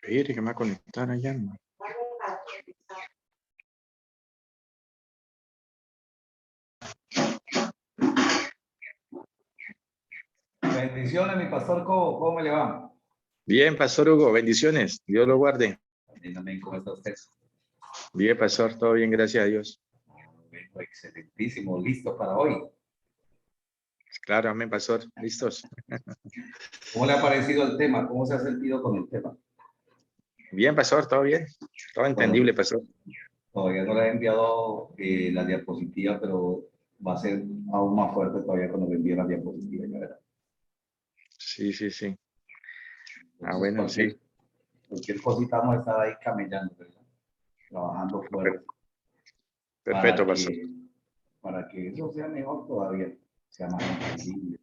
Mire que me va a conectar allá, ¿no? Bendiciones, mi pastor Cobo. ¿Cómo me le va? Bien, Pastor Hugo, bendiciones. Dios lo guarde. Amén. ¿Cómo está usted? Bien, Pastor, todo bien, gracias a Dios. Excelentísimo. ¿Listo para hoy? Claro, amén, Pastor. ¿Listos? ¿Cómo le ha parecido el tema? ¿Cómo se ha sentido con el tema? Bien, Pastor, todo bien. Todo entendible, Pastor. Todavía no le he enviado la diapositiva, pero va a ser aún más fuerte todavía cuando le envíe la diapositiva, ya verá. Sí, sí, sí. Entonces, Bueno, sí. cualquier cosita vamos a estar ahí camellando, ¿verdad? Trabajando fuerte. Perfecto, Pastor. Para que eso sea mejor todavía, sea más entendible.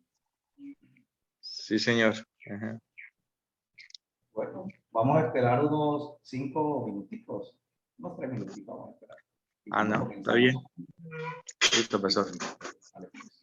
Sí, señor. Ajá. Bueno, vamos a esperar unos 5 minutitos, unos 3 minutitos vamos a esperar. Y Ah, cuando no, está comenzamos, bien. Listo, Pastor. vale, pues.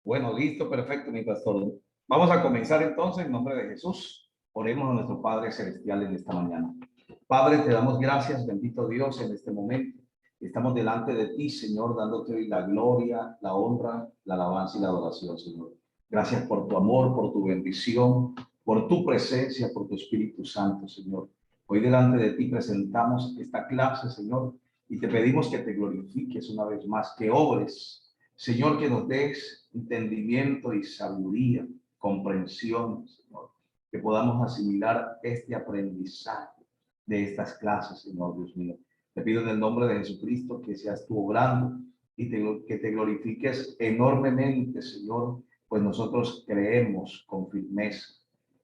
Bueno, listo, perfecto, mi pastor. Vamos a comenzar entonces en nombre de Jesús. Oremos a nuestro Padre Celestial en esta mañana. Padre, te damos gracias, bendito Dios, en este momento. Estamos delante de ti, Señor, dándote hoy la gloria, la honra, la alabanza y la adoración, Señor. Gracias por tu amor, por tu bendición, por tu presencia, por tu Espíritu Santo, Señor. Hoy delante de ti presentamos esta clase, Señor, y te pedimos que te glorifiques una vez más, que obres, Señor, que nos des entendimiento y sabiduría, comprensión, Señor, que podamos asimilar este aprendizaje de estas clases, Señor Dios mío. Te pido en el nombre de Jesucristo que seas tú obrando y que te glorifiques enormemente, Señor, pues nosotros creemos con firmeza,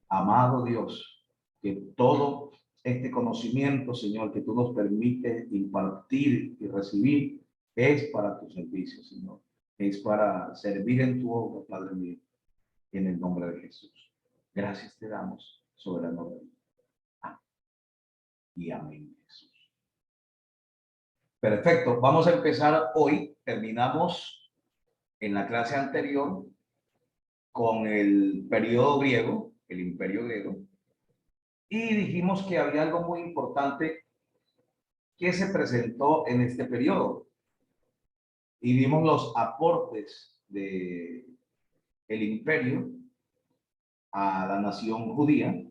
amado Dios, que todo este conocimiento, Señor, que tú nos permites impartir y recibir, es para tu servicio, Señor. Es para servir en tu obra, Padre mío, en el nombre de Jesús. Gracias te damos, soberano Rey. Amén. Y amén, Jesús. Perfecto, vamos a empezar hoy. Terminamos en la clase anterior con el periodo griego, el imperio griego, y dijimos que había algo muy importante que se presentó en este periodo. Y vimos los aportes de el imperio a la nación judía.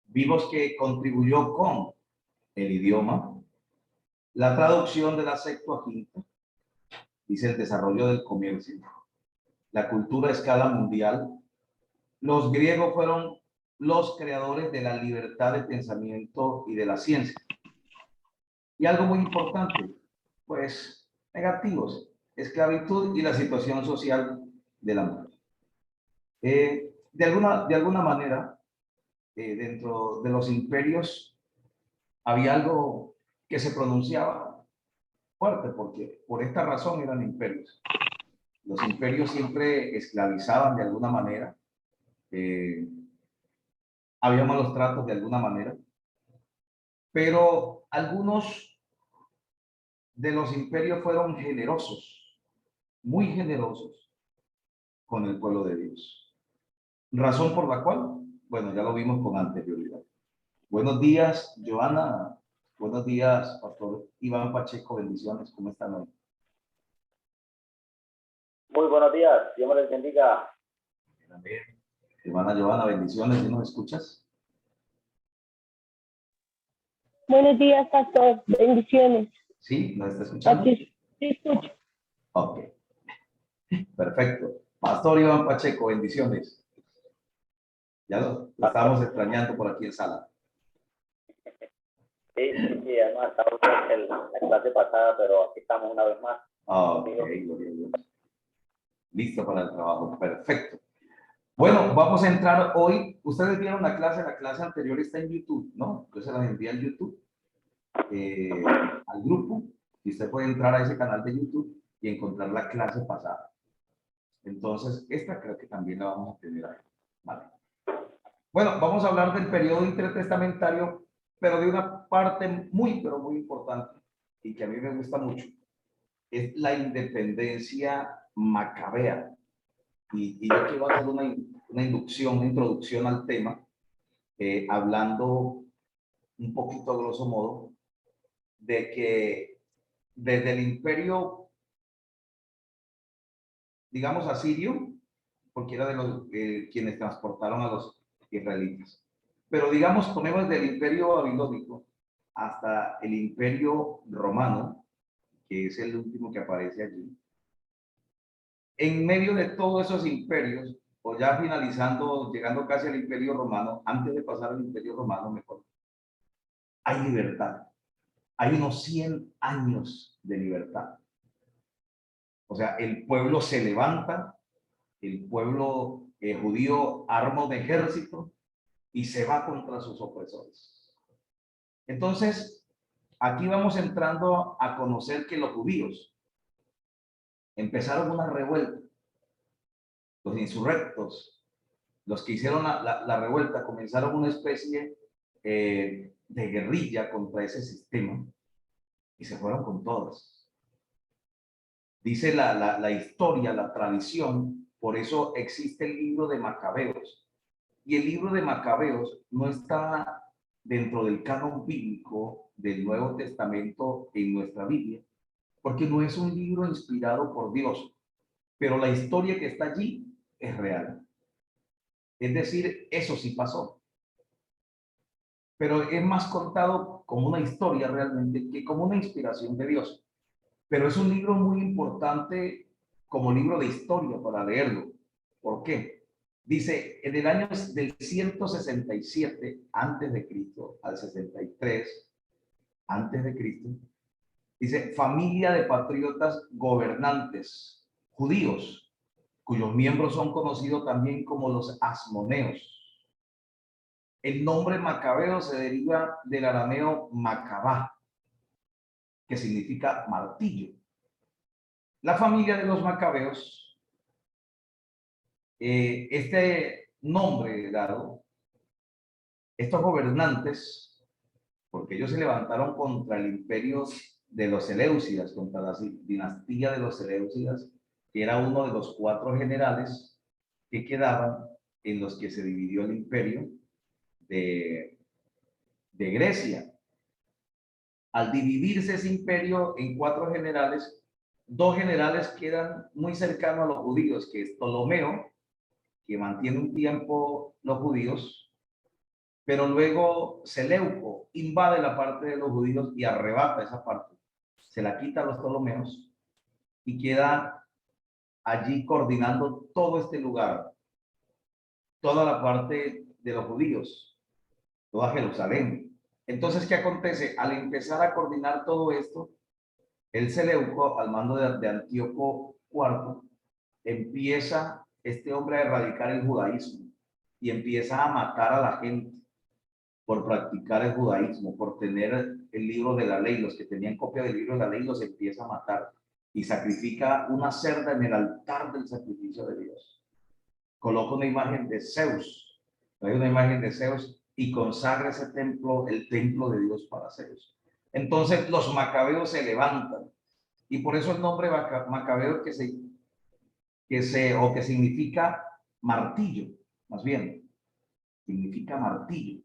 Vimos que contribuyó con el idioma, la traducción de la Septuaginta, dice el desarrollo del comercio, la cultura a escala mundial. Los griegos fueron los creadores de la libertad de pensamiento y de la ciencia. Y algo muy importante, pues negativos, esclavitud y la situación social de la mujer. De alguna manera, dentro de los imperios había algo que se pronunciaba fuerte, porque por esta razón eran imperios. Los imperios siempre esclavizaban de alguna manera, había malos tratos de alguna manera, pero algunos de los imperios fueron generosos, muy generosos con el pueblo de Dios. Razón por la cual, bueno, ya lo vimos con anterioridad. Buenos días, Joana. Buenos días, Pastor Iván Pacheco. Bendiciones. ¿Cómo están hoy? Muy buenos días. Dios me les bendiga. Hermana Joana, bendiciones. ¿Sí nos escuchas? Buenos días, pastor. Bendiciones. ¿Sí? ¿Nos está escuchando? Aquí sí escucho. Ok. Perfecto. Pastor Iván Pacheco, bendiciones. Ya lo estamos extrañando por aquí en sala. Sí, además estamos en la clase pasada, pero aquí estamos una vez más. Ok, gloria a Dios. Listo para el trabajo. Perfecto. Bueno, vamos a entrar hoy. Ustedes vieron la clase anterior está en YouTube, ¿no? Yo se las envié al YouTube, al grupo, y usted puede entrar a ese canal de YouTube y encontrar la clase pasada. Entonces, esta creo que también la vamos a tener ahí. Vale. Bueno, vamos a hablar del periodo intertestamentario, pero de una parte muy, pero muy importante y que a mí me gusta mucho. Es la independencia macabea. Y yo quiero hacer una introducción al tema, hablando un poquito a grosso modo de que desde el imperio, digamos, asirio, porque era de los quienes transportaron a los israelitas. Pero digamos, ponemos del imperio babilónico hasta el imperio romano, que es el último que aparece allí. En medio de todos esos imperios, o ya finalizando, llegando casi al imperio romano, antes de pasar al imperio romano, mejor, hay libertad. Hay unos 100 años de libertad. O sea, el pueblo se levanta, el pueblo judío arma un ejército y se va contra sus opresores. Entonces, aquí vamos entrando a conocer que los judíos empezaron una revuelta. Los insurrectos, los que hicieron la revuelta, comenzaron una especie de guerrilla contra ese sistema y se fueron con todas. Dice la historia, la tradición, por eso existe el libro de Macabeos. Y el libro de Macabeos no está dentro del canon bíblico del Nuevo Testamento en nuestra Biblia, porque no es un libro inspirado por Dios, pero la historia que está allí es real. Es decir, eso sí pasó. Pero es más contado como una historia realmente que como una inspiración de Dios. Pero es un libro muy importante como libro de historia para leerlo. ¿Por qué? Dice, en el año del 167 antes de Cristo al 63 antes de Cristo, dice, familia de patriotas gobernantes judíos, cuyos miembros son conocidos también como los asmoneos. El nombre macabeo se deriva del arameo macabá, que significa martillo. La familia de los macabeos, este nombre dado, estos gobernantes, porque ellos se levantaron contra el imperio de los Seleucidas, contra la dinastía de los Seleucidas, que era uno de los 4 generales que quedaban en los que se dividió el imperio de Grecia. Al dividirse ese imperio en 4 generales, 2 generales quedan muy cercanos a los judíos, que es Ptolomeo, que mantiene un tiempo los judíos, pero luego Seleuco invade la parte de los judíos y arrebata esa parte. Se la quita a los Ptolomeos y queda allí coordinando todo este lugar, toda la parte de los judíos, toda Jerusalén. Entonces, ¿qué acontece? Al empezar a coordinar todo esto, el Seleuco, al mando de Antíoco IV, empieza este hombre a erradicar el judaísmo y empieza a matar a la gente por practicar el judaísmo, por tener el libro de la ley. Los que tenían copia del libro de la ley los empieza a matar y sacrifica una cerda en el altar del sacrificio de Dios. Coloca una imagen de Zeus, hay una imagen de Zeus y consagra ese templo, el templo de Dios para Zeus. Entonces los macabeos se levantan y por eso el nombre macabeo que significa martillo, más bien, significa martillo.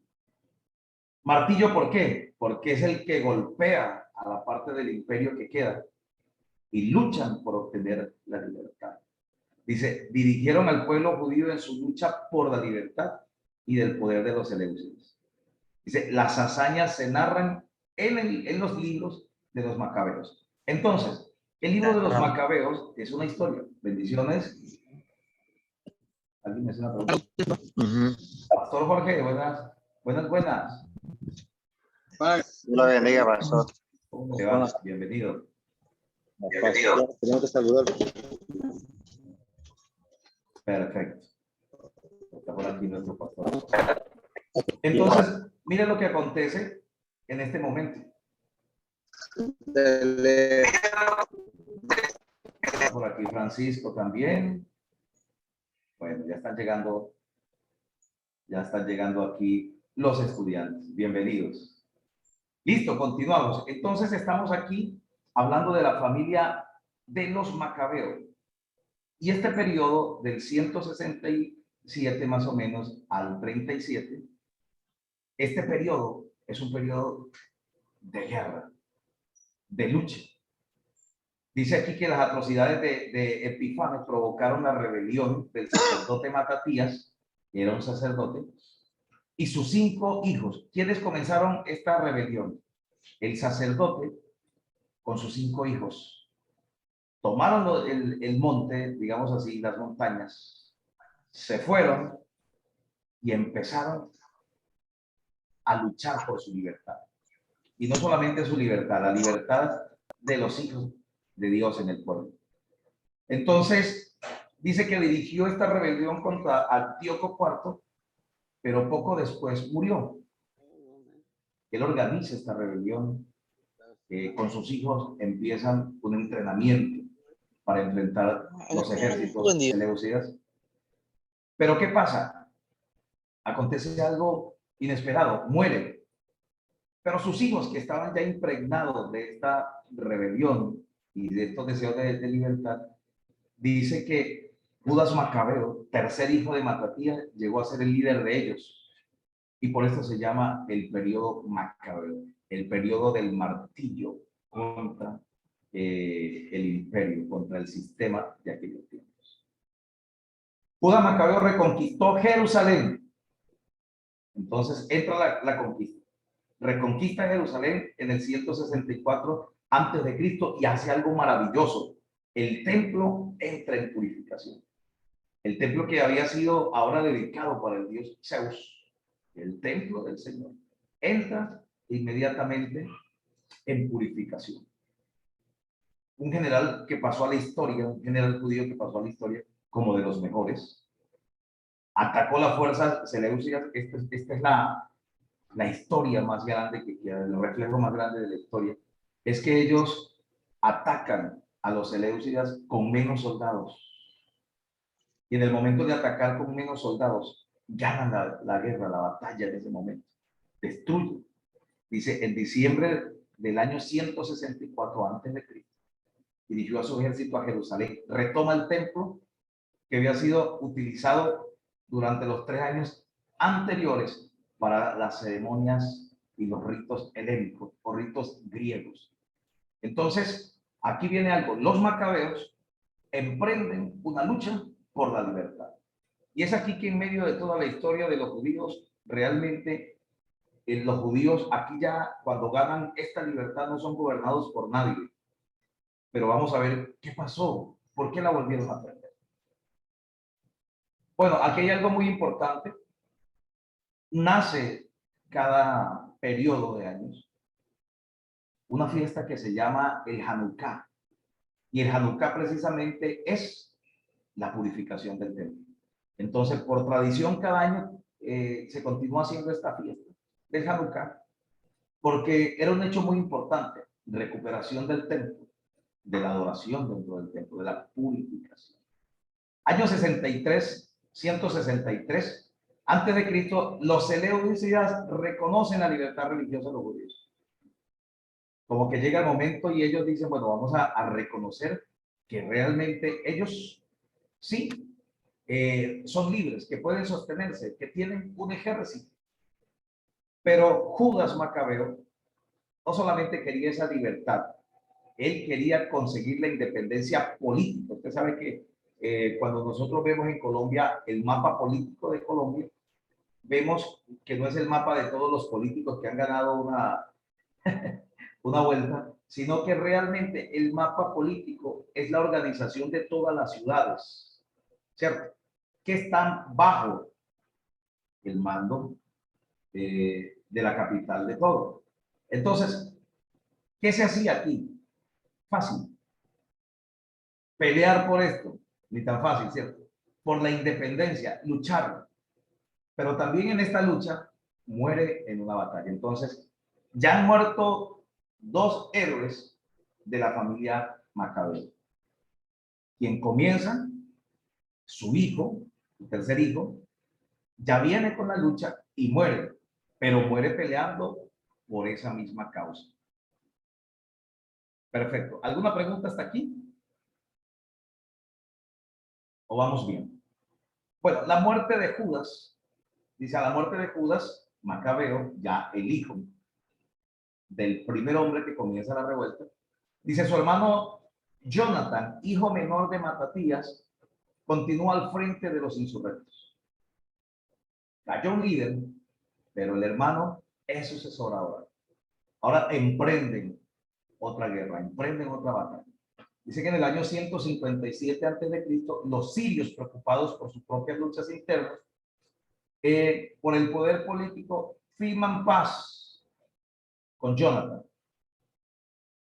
Martillo, ¿por qué? Porque es el que golpea a la parte del imperio que queda y luchan por obtener la libertad. Dice, dirigieron al pueblo judío en su lucha por la libertad y del poder de los seleucidas. Dice, las hazañas se narran en los libros de los macabeos. Entonces, el libro de los macabeos es una historia. Bendiciones. ¿Alguien me hace una pregunta? Pastor Jorge, buenas. Dios lo bendiga, pastor. ¿Cómo te va? Bienvenido. Tenemos que saludar. Perfecto. Está por aquí nuestro pastor. Entonces, miren lo que acontece en este momento. Está por aquí Francisco también. Bueno, ya están llegando aquí los estudiantes. Bienvenidos. Listo, continuamos. Entonces estamos aquí hablando de la familia de los macabeos. Y este periodo del 167 más o menos al 37, este periodo es un periodo de guerra, de lucha. Dice aquí que las atrocidades de Epífanes provocaron la rebelión del sacerdote Matatías, que era un sacerdote, y sus 5 hijos. ¿Quiénes comenzaron esta rebelión? El sacerdote con sus 5 hijos. Tomaron el monte, digamos así, las montañas, se fueron y empezaron a luchar por su libertad. Y no solamente su libertad, la libertad de los hijos de Dios en el pueblo. Entonces, dice que dirigió esta rebelión contra Antíoco IV, pero poco después murió. Él organiza esta rebelión, con sus hijos empiezan un entrenamiento para enfrentar los ejércitos seleucidas. Pero ¿qué pasa? Acontece algo inesperado, muere. Pero sus hijos, que estaban ya impregnados de esta rebelión y de estos deseos de libertad, dice que Judas Macabeo, tercer hijo de Matatías, llegó a ser el líder de ellos. Y por esto se llama el periodo macabeo, el periodo del martillo contra el imperio, contra el sistema de aquellos tiempos. Judas Macabeo reconquistó Jerusalén. Entonces entra la conquista. Reconquista Jerusalén en el 164 antes de Cristo y hace algo maravilloso. El templo entra en purificación. El templo que había sido ahora dedicado para el dios Zeus, el templo del Señor, entra inmediatamente en purificación. Un general que pasó a la historia, un general judío que pasó a la historia como de los mejores, atacó las fuerzas seleucidas. Esta es la historia más grande que queda, el reflejo más grande de la historia, es que ellos atacan a los seleucidas con menos soldados. Y en el momento de atacar con menos soldados, ganan la guerra, la batalla en ese momento. Destruyen. Dice, en diciembre del año 164 antes de Cristo, dirigió a su ejército a Jerusalén, retoma el templo que había sido utilizado durante los 3 años anteriores para las ceremonias y los ritos helénicos o ritos griegos. Entonces, aquí viene algo. Los macabeos emprenden una lucha por la libertad. Y es aquí que en medio de toda la historia de los judíos, realmente los judíos aquí ya cuando ganan esta libertad no son gobernados por nadie. Pero vamos a ver qué pasó, por qué la volvieron a prender. Bueno, aquí hay algo muy importante. Nace cada periodo de años una fiesta que se llama el Hanukkah. Y el Hanukkah precisamente es la purificación del templo. Entonces, por tradición, cada año se continúa haciendo esta fiesta del Hanukkah, porque era un hecho muy importante, recuperación del templo, de la adoración dentro del templo, de la purificación. Año 63, 163, antes de Cristo, los seleucidas reconocen la libertad religiosa de los judíos. Como que llega el momento y ellos dicen, bueno, vamos a reconocer que realmente ellos sí son libres, que pueden sostenerse, que tienen un ejército. Pero Judas Macabeo no solamente quería esa libertad, él quería conseguir la independencia política. Usted sabe que cuando nosotros vemos en Colombia el mapa político de Colombia, vemos que no es el mapa de todos los políticos que han ganado una vuelta, sino que realmente el mapa político es la organización de todas las ciudades, ¿cierto? Que están bajo el mando de la capital de todo. Entonces, ¿qué se hacía aquí? Fácil. Pelear por esto, ni tan fácil, ¿cierto? Por la independencia, luchar. Pero también en esta lucha muere en una batalla. Entonces, ya han muerto dos héroes de la familia Macabeo. Quien comienza, su hijo, su tercer hijo, ya viene con la lucha y muere, pero muere peleando por esa misma causa. Perfecto. ¿Alguna pregunta hasta aquí? ¿O vamos bien? Bueno, la muerte de Judas, dice, a la muerte de Judas, Macabeo, ya el hijo del primer hombre que comienza la revuelta, dice, su hermano Jonathan, hijo menor de Matatías, continúa al frente de los insurrectos. Cayó un líder, pero el hermano es sucesor ahora. Ahora emprenden otra guerra, emprenden otra batalla. Dice que en el año 157 a.C., los sirios, preocupados por sus propias luchas internas, por el poder político, firman paz con Jonathan.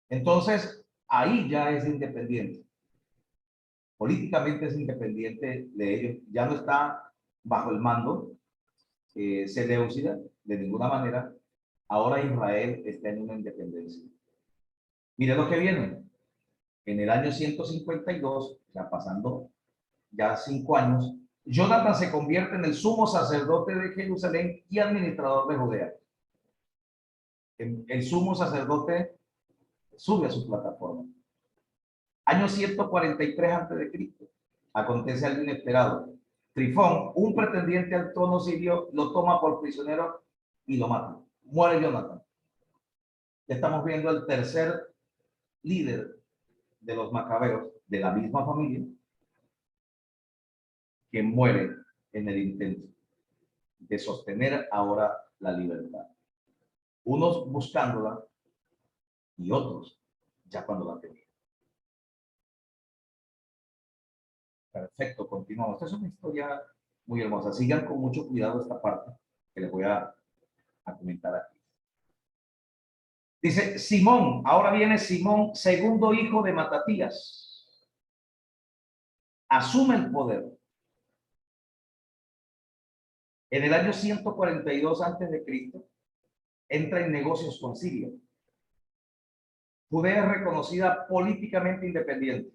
Entonces, ahí ya es independiente. Políticamente es independiente de ellos. Ya no está bajo el mando seleucida de ninguna manera. Ahora Israel está en una independencia. Mire lo que viene. En el año 152, ya pasando ya 5 años, Jonathan se convierte en el sumo sacerdote de Jerusalén y administrador de Judea. El sumo sacerdote sube a su plataforma. Año 143 a.C., acontece algo inesperado. Trifón, un pretendiente al trono sirio, lo toma por prisionero y lo mata. Muere Jonathan. Ya estamos viendo el tercer líder de los macabeos, de la misma familia, que muere en el intento de sostener ahora la libertad. Unos buscándola y otros ya cuando la tenían. Perfecto, continuamos. Esta es una historia muy hermosa. Sigan con mucho cuidado esta parte que les voy a comentar aquí. Dice Simón, ahora viene Simón, segundo hijo de Matatías. Asume el poder. En el año 142 a.C., entra en negocios con Siria. Judea es reconocida políticamente independiente.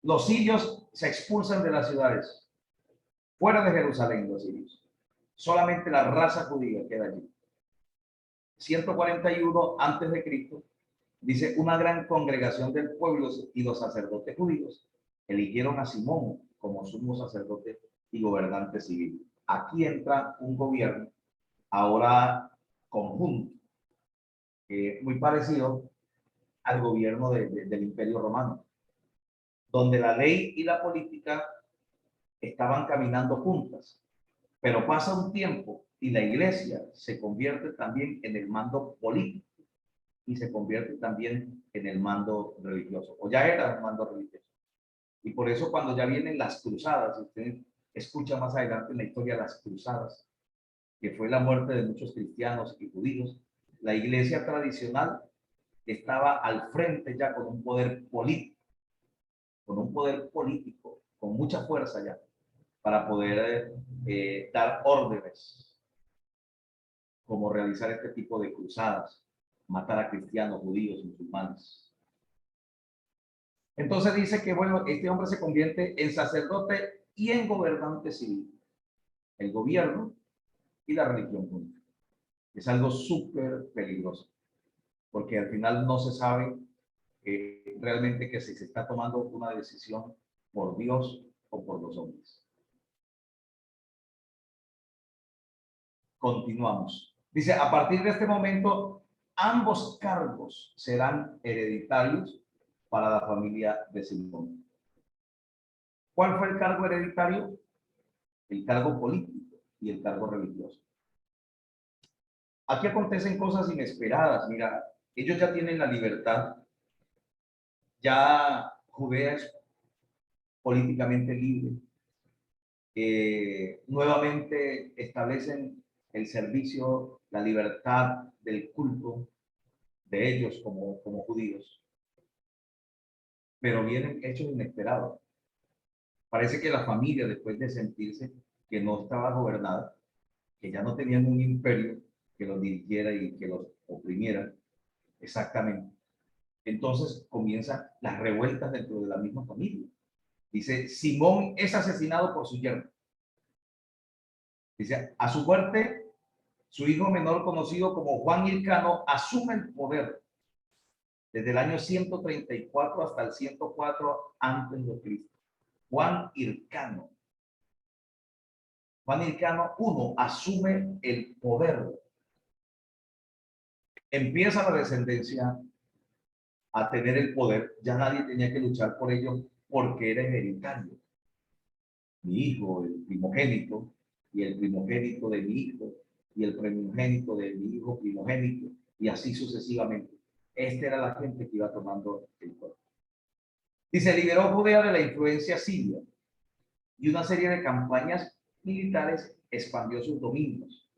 Los sirios se expulsan de las ciudades. Fuera de Jerusalén, los sirios. Solamente la raza judía queda allí. 141 a.C., dice, una gran congregación del pueblo y los sacerdotes judíos eligieron a Simón como sumo sacerdote y gobernante civil. Aquí entra un gobierno ahora conjunto, muy parecido al gobierno del Imperio Romano, donde la ley y la política estaban caminando juntas. Pero pasa un tiempo y la iglesia se convierte también en el mando político y se convierte también en el mando religioso, o ya era el mando religioso. Y por eso cuando ya vienen las cruzadas, usted escucha más adelante en la historia las cruzadas, que fue la muerte de muchos cristianos y judíos, la iglesia tradicional estaba al frente ya con un poder político, con mucha fuerza ya, para poder dar órdenes, como realizar este tipo de cruzadas, matar a cristianos, judíos, musulmanes. Entonces dice que, bueno, este hombre se convierte en sacerdote y en gobernante civil, el gobierno y la religión juntos. Es algo súper peligroso, porque al final no se sabe realmente que si se está tomando una decisión por Dios o por los hombres. Continuamos. Dice, a partir de este momento, ambos cargos serán hereditarios para la familia de Simón. ¿Cuál fue el cargo hereditario? El cargo político y el cargo religioso. Aquí acontecen cosas inesperadas. Mira, ellos ya tienen la libertad. Ya Judea es políticamente libre. Nuevamente establecen el servicio, la libertad del culto de ellos como judíos. Pero vienen hechos inesperados. Parece que la familia, después de sentirse que no estaba gobernada, que ya no tenían un imperio que los dirigiera y que los oprimiera, exactamente. Entonces comienzan las revueltas dentro de la misma familia. Dice, Simón es asesinado por su yerno. Dice, a su muerte, su hijo menor, conocido como Juan Hircano, asume el poder desde el año 134 hasta el 104 antes de Cristo. Juan Hircano. Juan Hircano I asume el poder. Empieza la descendencia a tener el poder. Ya nadie tenía que luchar por ello porque era hereditario. Mi hijo, el primogénito, y el primogénito de mi hijo, y el primogénito de mi hijo primogénito, y así sucesivamente. Esta era la gente que iba tomando el poder. Dice, liberó Judea de la influencia siria y una serie de campañas militares expandió sus dominios.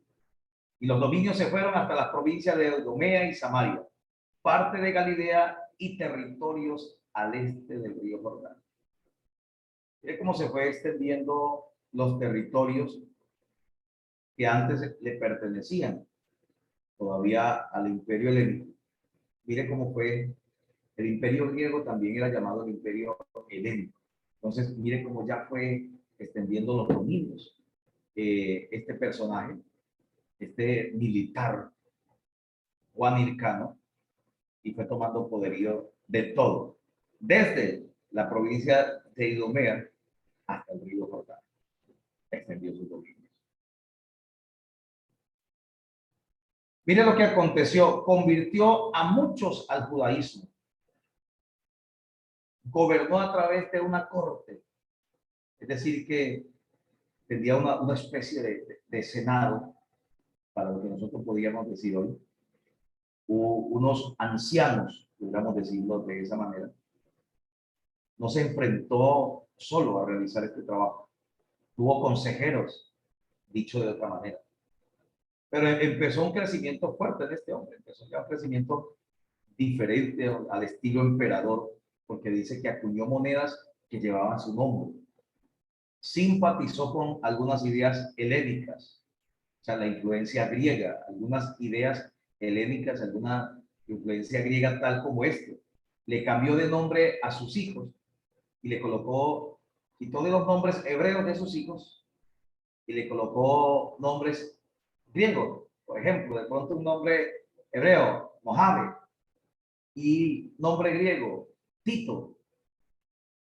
Y los dominios se fueron hasta las provincias de Idumea y Samaria, parte de Galilea y territorios al este del río Jordán. Mire cómo se fue extendiendo los territorios que antes le pertenecían todavía al imperio helénico. Mire cómo fue, el imperio griego también era llamado el imperio helénico. Entonces, mire cómo ya fue extendiendo los dominios. Este personaje, este militar, Juan Hircano, y fue tomando poderío de todo, desde la provincia de Idumea hasta el río Jordán. Extendió sus dominios. Mire lo que aconteció, convirtió a muchos al judaísmo. Gobernó a través de una corte, es decir, que tenía una especie de senado, para lo que nosotros podríamos decir hoy, unos ancianos, podríamos decirlo de esa manera. No se enfrentó solo a realizar este trabajo, tuvo consejeros, dicho de otra manera. Pero empezó un crecimiento fuerte en este hombre, empezó ya un crecimiento diferente al estilo emperador, porque dice que acuñó monedas que llevaban su nombre. Simpatizó con algunas ideas helénicas, o sea, la influencia griega, algunas ideas helénicas, alguna influencia griega tal como este. Le cambió de nombre a sus hijos y le colocó, quitó de los nombres hebreos de sus hijos y le colocó nombres griegos. Por ejemplo, de pronto un nombre hebreo, Mohamed, y nombre griego, Tito.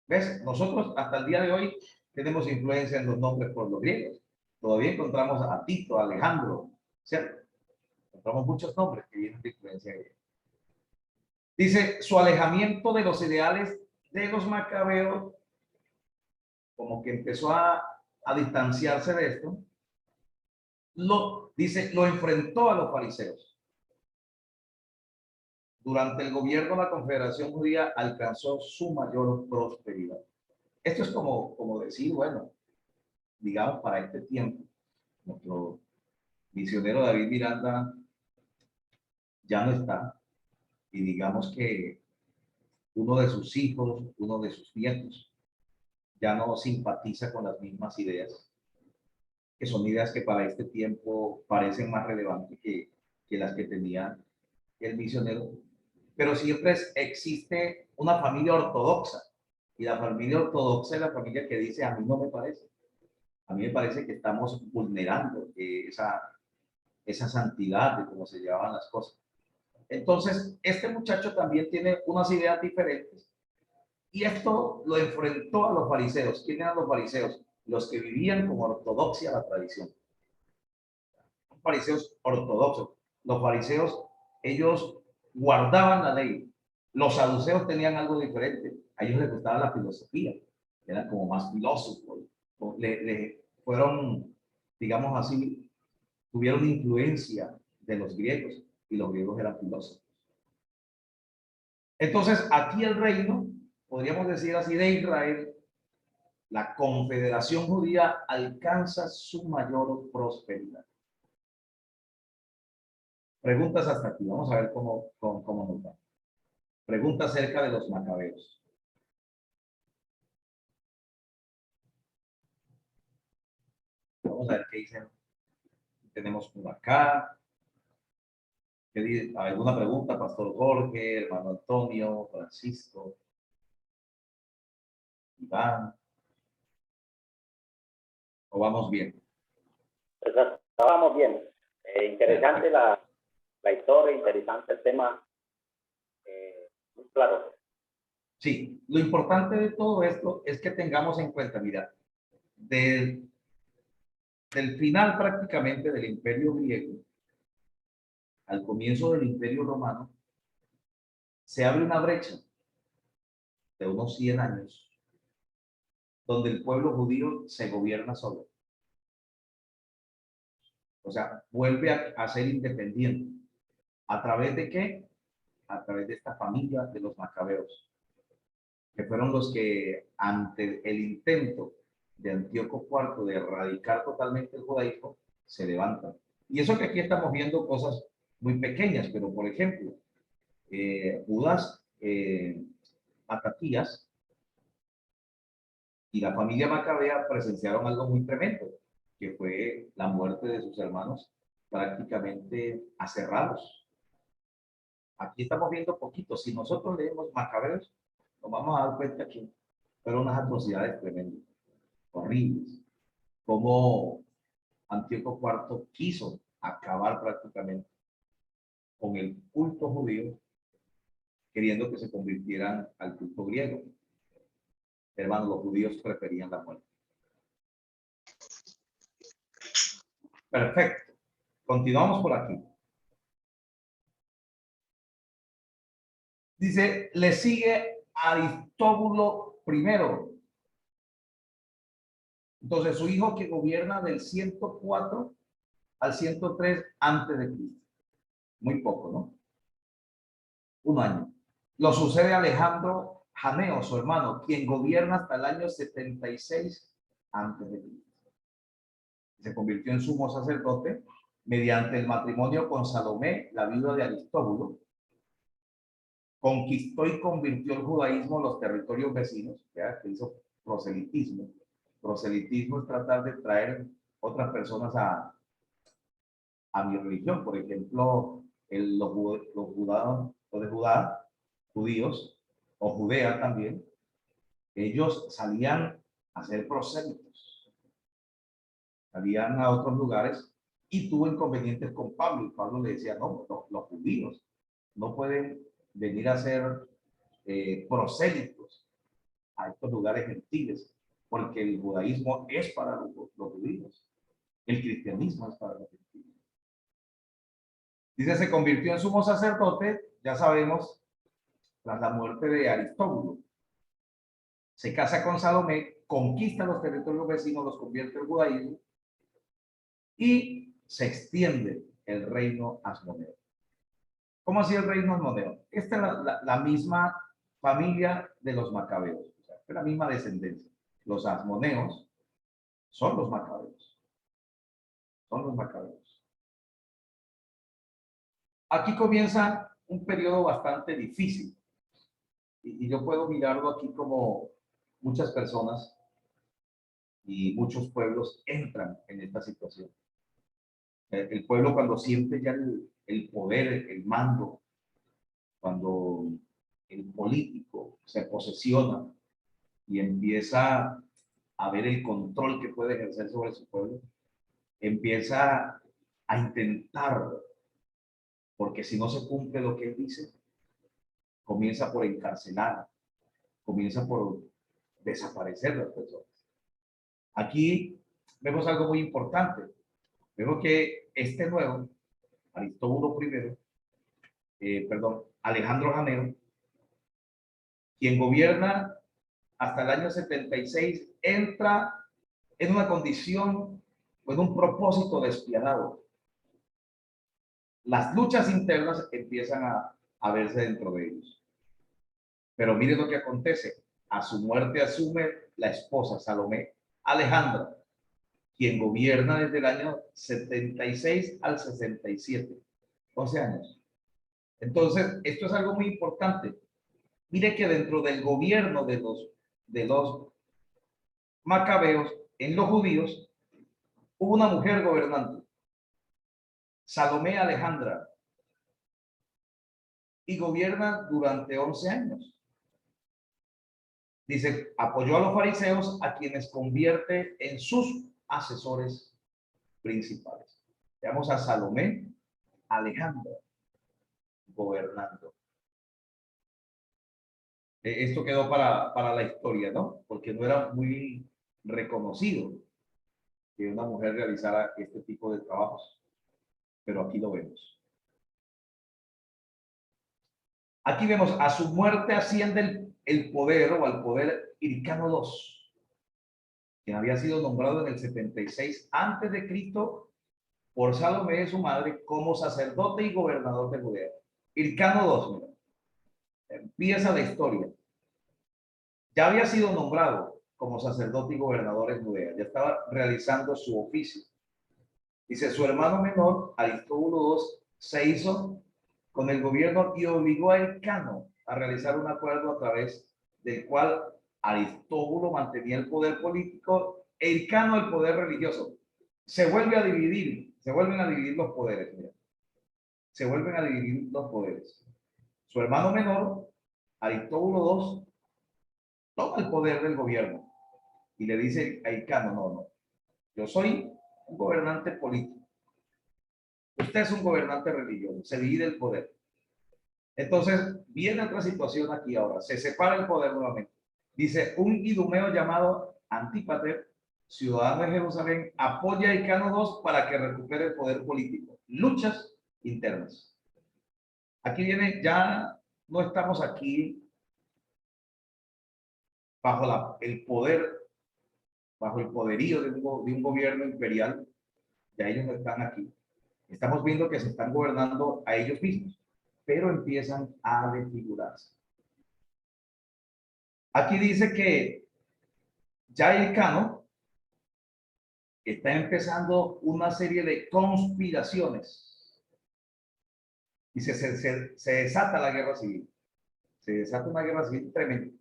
¿Ves? Nosotros hasta el día de hoy tenemos influencia en los nombres por los griegos. Todavía encontramos a Tito, a Alejandro, ¿cierto? Encontramos muchos nombres que vienen de influencia griega. Dice, su alejamiento de los ideales de los macabeos, como que empezó a distanciarse de esto, lo enfrentó a los fariseos. Durante el gobierno de la Confederación Judía alcanzó su mayor prosperidad. Esto es como decir, bueno, digamos para este tiempo, nuestro misionero David Miranda ya no está, y digamos que uno de sus hijos, uno de sus nietos, ya no simpatiza con las mismas ideas, que son ideas que para este tiempo parecen más relevantes que las que tenía el misionero, pero siempre existe una familia ortodoxa, y la familia ortodoxa es la familia que dice, a mí no me parece. A mí me parece que estamos vulnerando esa santidad de cómo se llevaban las cosas. Entonces, este muchacho también tiene unas ideas diferentes, y esto lo enfrentó a los fariseos. ¿Quiénes eran los fariseos? Los que vivían con ortodoxia la tradición. Los fariseos ortodoxos. Los fariseos, ellos guardaban la ley. Los saduceos tenían algo diferente. A ellos les gustaba la filosofía. Eran como más filósofos. Fueron, digamos así, tuvieron influencia de los griegos, y los griegos eran filósofos. Entonces, aquí el reino, podríamos decir así, de Israel, la Confederación Judía alcanza su mayor prosperidad. Preguntas hasta aquí. Vamos a ver cómo nos va. Pregunta acerca de los macabeos. Vamos a ver qué dicen. Tenemos por acá. ¿Alguna pregunta, Pastor Jorge, hermano Antonio, Francisco, Iván? ¿O vamos bien? Pues estábamos bien. Interesante la historia, interesante el tema. Muy claro. Sí, lo importante de todo esto es que tengamos en cuenta, mira, del final prácticamente del Imperio griego al comienzo del Imperio romano, se abre una brecha de unos 100 años donde el pueblo judío se gobierna solo. O sea, vuelve a ser independiente. ¿A través de qué? A través de esta familia de los macabeos, que fueron los que, ante el intento de Antíoco IV de erradicar totalmente el judaísmo, se levantan. Y eso que aquí estamos viendo cosas muy pequeñas, pero por ejemplo, Judas Matatías y la familia Macabea presenciaron algo muy tremendo, que fue la muerte de sus hermanos prácticamente aserrados. Aquí estamos viendo poquito. Si nosotros leemos Macabeos, nos vamos a dar cuenta que fueron unas atrocidades tremendas, horribles, como Antíoco IV quiso acabar prácticamente con el culto judío, queriendo que se convirtieran al culto griego. Hermanos, los judíos preferían la muerte. Perfecto. Continuamos por aquí. Dice, le sigue Aristóbulo I. Entonces, su hijo que gobierna del 104 al 103 antes de Cristo. Muy poco, ¿no? Un año. Lo sucede Alejandro Janeo, su hermano, quien gobierna hasta el año 76 antes de Cristo. Se convirtió en sumo sacerdote mediante el matrimonio con Salomé, la viuda de Aristóbulo. Conquistó y convirtió el judaísmo en los territorios vecinos, ya que hizo proselitismo. Proselitismo es tratar de traer otras personas a mi religión. Por ejemplo, los de Judá, judíos, o Judea también, ellos salían a ser prosélitos, salían a otros lugares, y tuvo inconvenientes con Pablo, y Pablo le decía, no, los judíos no pueden venir a ser prosélitos a estos lugares gentiles, porque el judaísmo es para los judíos, el cristianismo es para los gentiles. Dice, se convirtió en sumo sacerdote, ya sabemos, tras la muerte de Aristóbulo. Se casa con Salomé, conquista los territorios vecinos, los convierte en judaísmo, y se extiende el reino asmoneo. ¿Cómo hacía el reino asmoneo? Esta es la misma familia de los macabeos, o sea, es la misma descendencia. Los asmoneos son los macabeos. Son los macabeos. Aquí comienza un periodo bastante difícil. Y yo puedo mirarlo aquí como muchas personas y muchos pueblos entran en esta situación. El pueblo cuando siente ya el poder, el mando, cuando el político se posesiona y empieza a ver el control que puede ejercer sobre su pueblo, empieza a intentar, porque si no se cumple lo que él dice, comienza por encarcelar, comienza por desaparecer las personas. Aquí vemos algo muy importante. Vemos que este nuevo, Aristóbulo Alejandro Janeo, quien gobierna hasta el año 76, entra en una condición o en un propósito despiadado. Las luchas internas empiezan a verse dentro de ellos. Pero miren lo que acontece. A su muerte asume la esposa Salomé Alejandra, quien gobierna desde el año 76 al 67, 11 años. Entonces, esto es algo muy importante. Mire que dentro del gobierno de los macabeos, en los judíos, hubo una mujer gobernante, Salomé Alejandra, y gobierna durante 11 años. Dice, apoyó a los fariseos, a quienes convierte en sus asesores principales. Veamos a Salomé Alejandra gobernando. Esto quedó para la historia, ¿no? Porque no era muy reconocido que una mujer realizara este tipo de trabajos. Pero aquí lo vemos. Aquí vemos, a su muerte asciende el poder o al poder Hircano II, quien había sido nombrado en el 76 antes de Cristo por Salomé, su madre, como sacerdote y gobernador de Judea. Hircano II, mira, empieza la historia. Ya había sido nombrado como sacerdote y gobernador en Judea, ya estaba realizando su oficio. Dice, su hermano menor, Aristóbulo II, se hizo con el gobierno y obligó a Hircano a realizar un acuerdo a través del cual Aristóbulo mantenía el poder político e Hircano el poder religioso. Se vuelven a dividir los poderes. Mira. Se vuelven a dividir los poderes. Su hermano menor, Aristóbulo II, toma el poder del gobierno y le dice a Hircano, no, yo soy un gobernante político. Usted es un gobernante religioso, se divide el poder. Entonces, viene otra situación aquí ahora, se separa el poder nuevamente. Dice, un idumeo llamado Antípater, ciudadano de Jerusalén, apoya a Hircano II para que recupere el poder político. Luchas internas. Aquí viene, ya no estamos aquí bajo el poder, bajo el poderío de un gobierno imperial, ya ellos no están aquí. Estamos viendo que se están gobernando a ellos mismos, pero empiezan a desfigurarse. Aquí dice que ya Hircano está empezando una serie de conspiraciones y se desata la guerra civil. Se desata una guerra civil tremenda.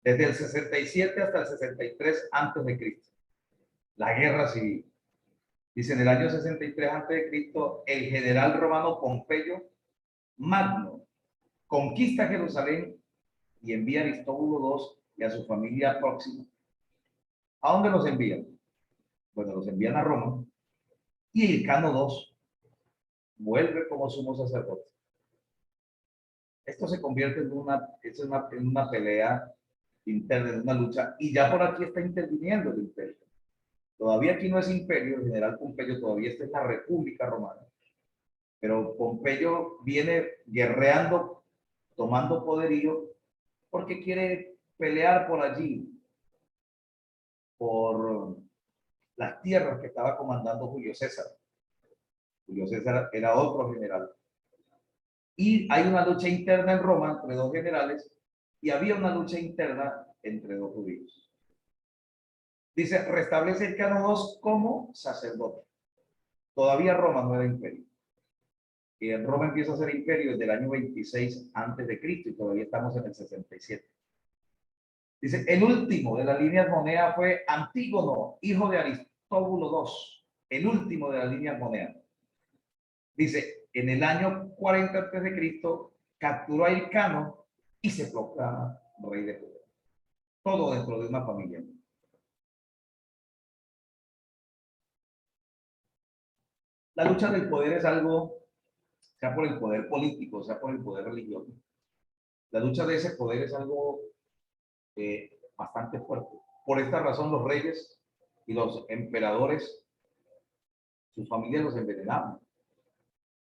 Desde el 67 hasta el 63 antes de Cristo. La guerra civil. Dice, en el año 63 antes de Cristo, el general romano Pompeyo Magno conquista Jerusalén y envía a Aristóbulo II y a su familia próxima. ¿A dónde los envían? Bueno, los envían a Roma y Hircano II vuelve como sumo sacerdote. Esto se convierte en una pelea interna, en una lucha, y ya por aquí está interviniendo el imperio. Todavía aquí no es imperio, el general Pompeyo todavía está en la República Romana. Pero Pompeyo viene guerreando, tomando poderío, porque quiere pelear por allí, por las tierras que estaba comandando Julio César. Julio César era otro general Y hay una lucha interna en Roma entre dos generales y había una lucha interna entre dos judíos. Dice, restablece el Cano II como sacerdote. Todavía Roma no era imperio. Y en Roma empieza a ser imperio desde el año 26 antes de Cristo y todavía estamos en el 67. Dice, el último de las líneas monedas fue Antígono, hijo de Aristóbulo II. El último de las líneas monedas. Dice, en el año 40 antes de Cristo capturó a Hircano y se proclama rey de Judea. Todo dentro de una familia. La lucha del poder es algo, sea por el poder político, sea por el poder religioso. La lucha de ese poder es algo bastante fuerte. Por esta razón los reyes y los emperadores, sus familias los envenenaban.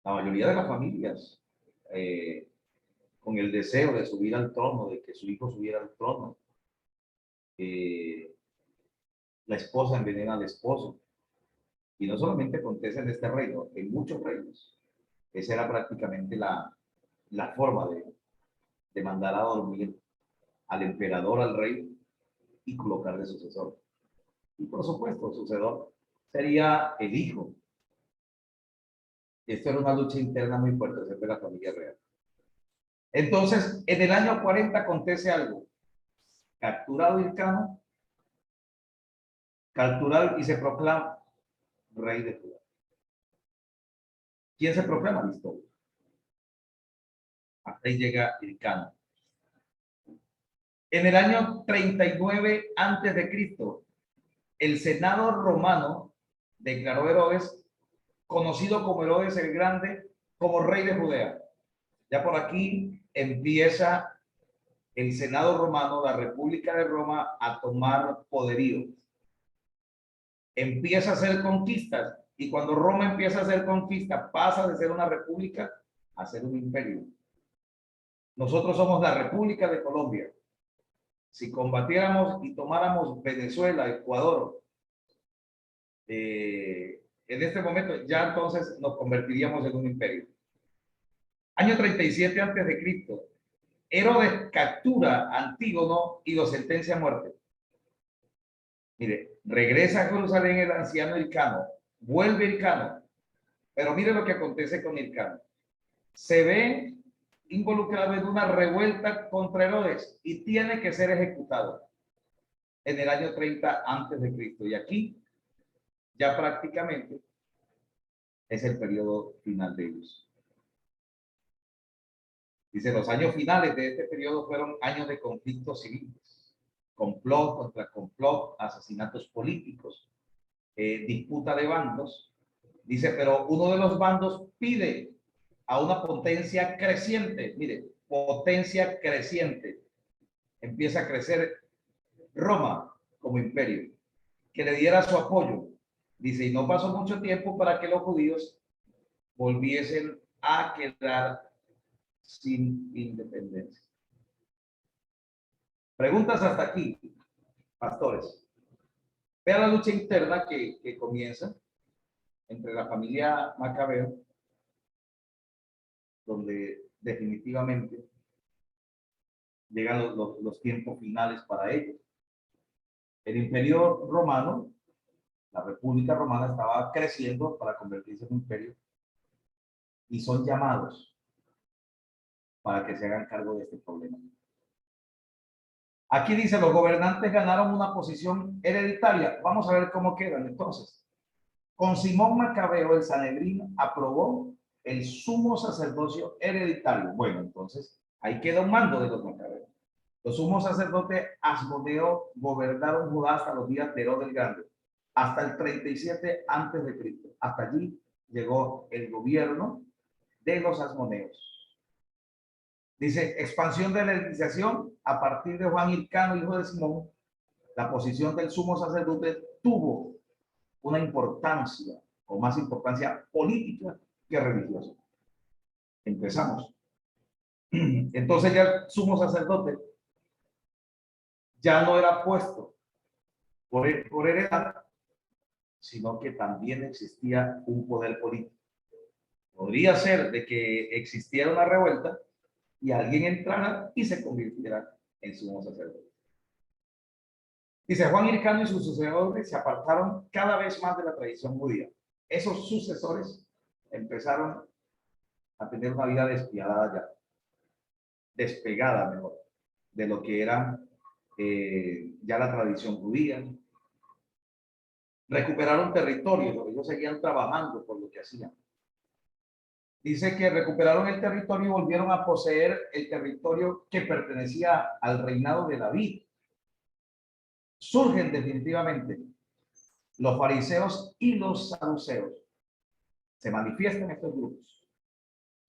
La mayoría de las familias, con el deseo de subir al trono, de que su hijo subiera al trono. La esposa envenena al esposo. Y no solamente acontece en este reino, en muchos reinos. Esa era prácticamente la forma de mandar a dormir al emperador, al rey, y colocarle sucesor. Y por supuesto, el sucesor sería el hijo. Esto era una lucha interna muy fuerte entre la familia real. Entonces, en el año 40 acontece algo. Capturado Hircano, capturado y se proclama rey de Judá. ¿Quién se proclama? Listo. Hasta ahí llega Hircano. En el año 39 antes de Cristo, el Senado romano declaró a Herodes, conocido como Herodes el Grande, como rey de Judea. Ya por aquí empieza el Senado romano, la República de Roma, a tomar poderío. Empieza a hacer conquistas, y cuando Roma empieza a hacer conquistas, pasa de ser una república a ser un imperio. Nosotros somos la República de Colombia. Si combatiéramos y tomáramos Venezuela, Ecuador, en este momento ya entonces nos convertiríamos en un imperio. Año 37 antes de Cristo, Herodes captura a Antígono y lo sentencia a muerte. Mire, regresa a Jerusalén el anciano Hircano, vuelve Hircano, pero mire lo que acontece con Hircano. Se ve involucrado en una revuelta contra Herodes y tiene que ser ejecutado en el año 30 antes de Cristo. Y aquí ya prácticamente es el periodo final de ellos. Dice, los años finales de este periodo fueron años de conflictos civiles, complot contra complot, asesinatos políticos, disputa de bandos. Dice, pero uno de los bandos pide a una potencia creciente, mire, potencia creciente, empieza a crecer Roma como imperio, que le diera su apoyo. Dice, y no pasó mucho tiempo para que los judíos volviesen a quedar sin independencia. Preguntas hasta aquí, pastores. Vean la lucha interna que comienza entre la familia Macabeo, donde definitivamente llegan los tiempos finales para ellos. El imperio romano, la República Romana, estaba creciendo para convertirse en un imperio y son llamados para que se hagan cargo de este problema. Aquí dice, los gobernantes ganaron una posición hereditaria. Vamos a ver cómo quedan entonces. Con Simón Macabeo, el Sanedrín aprobó el sumo sacerdocio hereditario. Bueno, entonces ahí queda un mando de los Macabeos. Los sumos sacerdotes Asmodeo gobernaron Judá hasta los días de Herodes el Grande, hasta el 37 antes de Cristo. Hasta allí llegó el gobierno de los Asmoneos. Dice, expansión de la legislación a partir de Juan Hircano, hijo de Simón. La posición del sumo sacerdote tuvo una importancia, o más importancia política que religiosa. Empezamos. Entonces ya el sumo sacerdote ya no era puesto por heredad, sino que también existía un poder político. Podría ser de que existiera una revuelta y alguien entrara y se convirtiera en sumo sacerdote. Dice, Juan Hircano y sus sucesores se apartaron cada vez más de la tradición judía. Esos sucesores empezaron a tener una vida despiadada ya, despegada mejor, de lo que era ya la tradición judía. Recuperaron territorio, porque ellos seguían trabajando por lo que hacían. Dice que recuperaron el territorio y volvieron a poseer el territorio que pertenecía al reinado de David. Surgen definitivamente los fariseos y los saduceos. Se manifiestan estos grupos.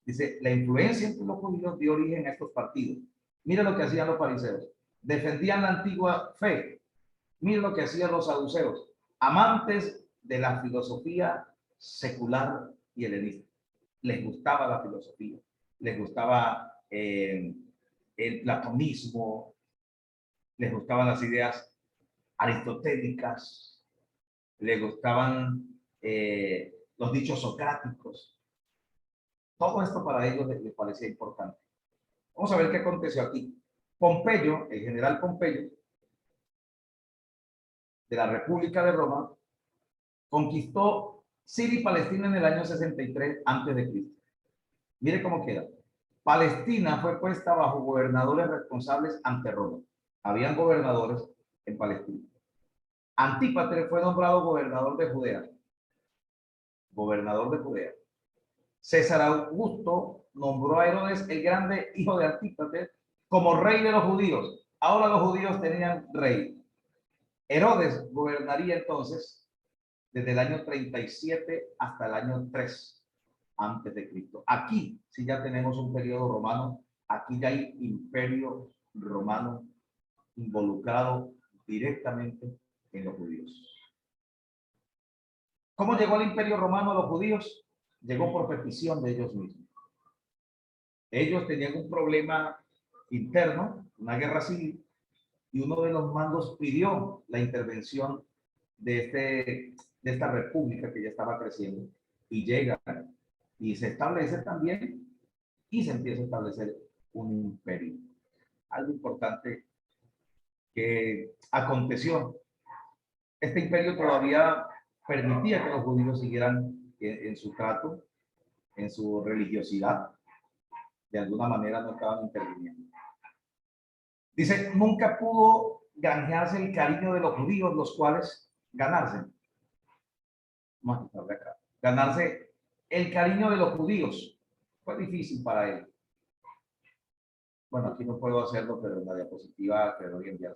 Dice, la influencia entre los judíos dio origen a estos partidos. Mira lo que hacían los fariseos. Defendían la antigua fe. Mira lo que hacían los saduceos. Amantes de la filosofía secular y helenista. Les gustaba la filosofía. Les gustaba el platonismo. Les gustaban las ideas aristotélicas. Les gustaban los dichos socráticos. Todo esto para ellos les parecía importante. Vamos a ver qué aconteció aquí. Pompeyo, el general Pompeyo, de la República de Roma, conquistó Siria y Palestina en el año 63 a.C. Mire cómo queda. Palestina fue puesta bajo gobernadores responsables ante Roma. Habían gobernadores en Palestina. Antípater fue nombrado gobernador de Judea. Gobernador de Judea. César Augusto nombró a Herodes el Grande, hijo de Antípater, como rey de los judíos. Ahora los judíos tenían rey. Herodes gobernaría entonces desde el año 37 hasta el año 3 antes de Cristo. Aquí sí ya tenemos un periodo romano. Aquí ya hay imperio romano involucrado directamente en los judíos. ¿Cómo llegó el imperio romano a los judíos? Llegó por petición de ellos mismos. Ellos tenían un problema interno, una guerra civil, y uno de los mandos pidió la intervención de esta república que ya estaba creciendo, y llega y se establece también, y se empieza a establecer un imperio. Algo importante que aconteció. Este imperio todavía permitía que los judíos siguieran en su trato, en su religiosidad. De alguna manera no estaban interviniendo. Dice, nunca pudo granjearse el cariño de los judíos, los cuales ganarse. Vamos a quitarle acá. Ganarse el cariño de los judíos fue difícil para él. Bueno, aquí no puedo hacerlo, pero en la diapositiva que voy a enviar.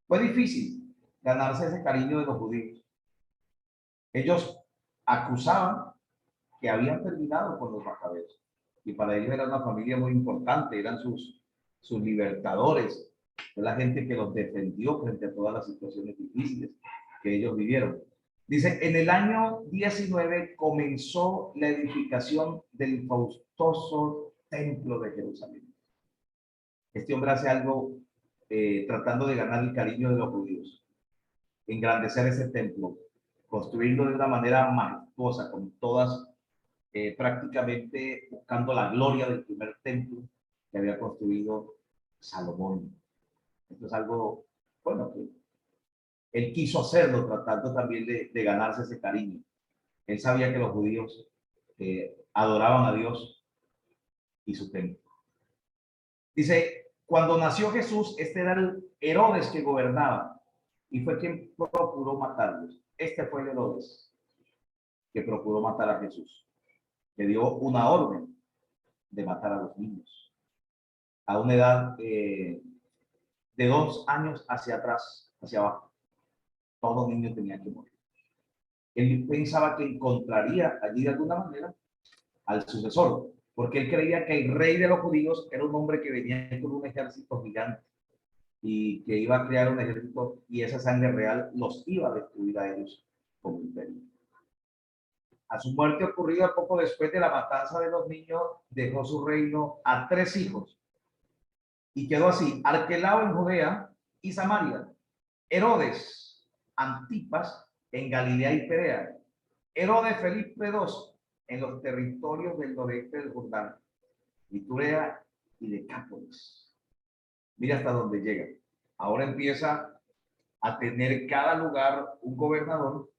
Fue difícil ganarse ese cariño de los judíos. Ellos acusaban que habían terminado con los macabeos. Y para ellos era una familia muy importante, eran sus libertadores, la gente que los defendió frente a todas las situaciones difíciles que ellos vivieron. Dice, en el año 19 comenzó la edificación del faustoso templo de Jerusalén. Este hombre hace algo tratando de ganar el cariño de los judíos, engrandecer ese templo, construirlo de una manera majestuosa, con todas prácticamente buscando la gloria del primer templo que había construido Salomón. Esto es algo, bueno, que él quiso hacerlo tratando también de ganarse ese cariño. Él sabía que los judíos adoraban a Dios y su templo. Dice, cuando nació Jesús, este era el Herodes que gobernaba y fue quien procuró matarlos. Este fue el Herodes que procuró matar a Jesús. Le dio una orden de matar a los niños a una edad de 2 años hacia atrás, hacia abajo. Todo niño tenía que morir. Él pensaba que encontraría allí de alguna manera al sucesor, porque él creía que el rey de los judíos era un hombre que venía con un ejército gigante y que iba a crear un ejército, y esa sangre real los iba a destruir a ellos como imperio. A su muerte, ocurrida poco después de la matanza de los niños, dejó su reino a 3 hijos. Y quedó así: Arquelao en Judea y Samaria, Herodes Antipas en Galilea y Perea, Herodes Felipe II en los territorios del noreste del Jordán, Iturea y Decápolis. Mira hasta dónde llega. Ahora empieza a tener cada lugar un gobernador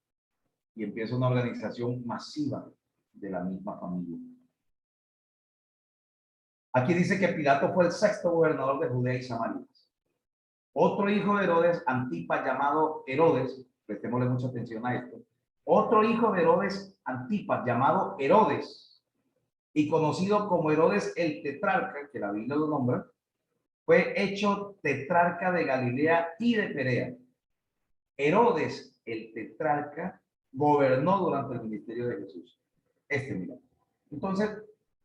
y empieza una organización masiva de la misma familia. Aquí dice que Pilato fue el sexto gobernador de Judea y Samaria. Otro hijo de Herodes, Antipas, llamado Herodes, prestémosle mucha atención a esto. Otro hijo de Herodes, Antipas, llamado Herodes, y conocido como Herodes el tetrarca, que la Biblia lo nombra, fue hecho tetrarca de Galilea y de Perea. Herodes el tetrarca gobernó durante el ministerio de Jesús. Mira. Entonces,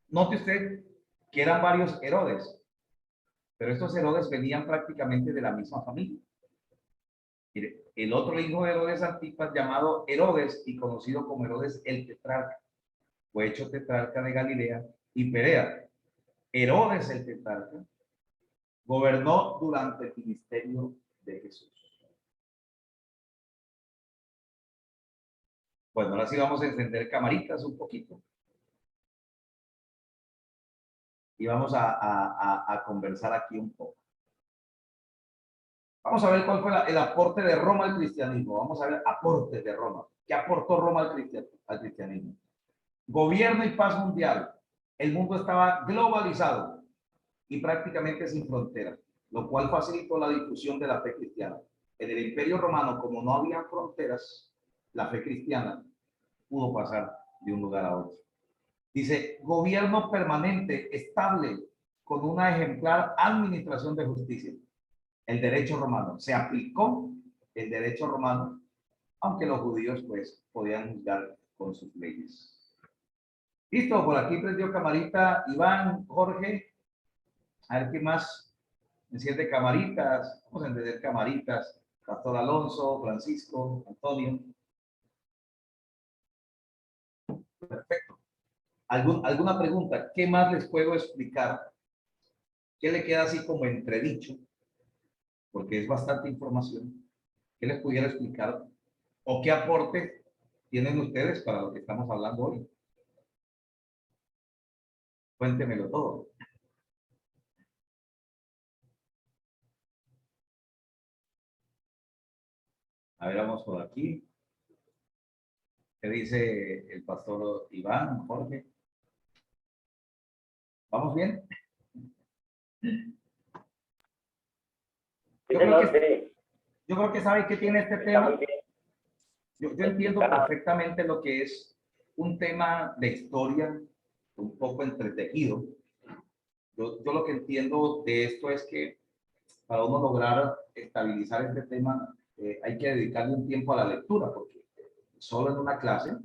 note usted que eran varios Herodes, pero estos Herodes venían prácticamente de la misma familia. Mire, el otro hijo de Herodes Antipas, llamado Herodes y conocido como Herodes el tetrarca, fue hecho tetrarca de Galilea y Perea. Herodes el tetrarca gobernó durante el ministerio de Jesús. Bueno, ahora sí vamos a encender camaritas un poquito. Y vamos a conversar aquí un poco. Vamos a ver cuál fue el aporte de Roma al cristianismo. Vamos a ver aportes de Roma. ¿Qué aportó Roma al cristianismo? Gobierno y paz mundial. El mundo estaba globalizado y prácticamente sin fronteras, lo cual facilitó la difusión de la fe cristiana. En el Imperio Romano, como no había fronteras, la fe cristiana pudo pasar de un lugar a otro. Dice, gobierno permanente, estable, con una ejemplar administración de justicia. El derecho romano. Se aplicó el derecho romano, aunque los judíos pues podían juzgar con sus leyes. Listo, por aquí prendió camarita Iván, Jorge. A ver qué más enciende camaritas. Vamos a encender camaritas. Pastor Alonso, Francisco, Antonio. Perfecto. ¿Alguna pregunta? ¿Qué más les puedo explicar? ¿Qué le queda así como entredicho? Porque es bastante información. ¿Qué les pudiera explicar? ¿O qué aporte tienen ustedes para lo que estamos hablando hoy? Cuéntemelo todo. A ver, vamos por aquí. ¿Qué dice el pastor Iván, Jorge? ¿Vamos bien? Yo creo que sabe que tiene este tema. Yo entiendo perfectamente lo que es un tema de historia, un poco entretejido. Yo lo que entiendo de esto es que para uno lograr estabilizar este tema, hay que dedicarle un tiempo a la lectura, porque solo en una clase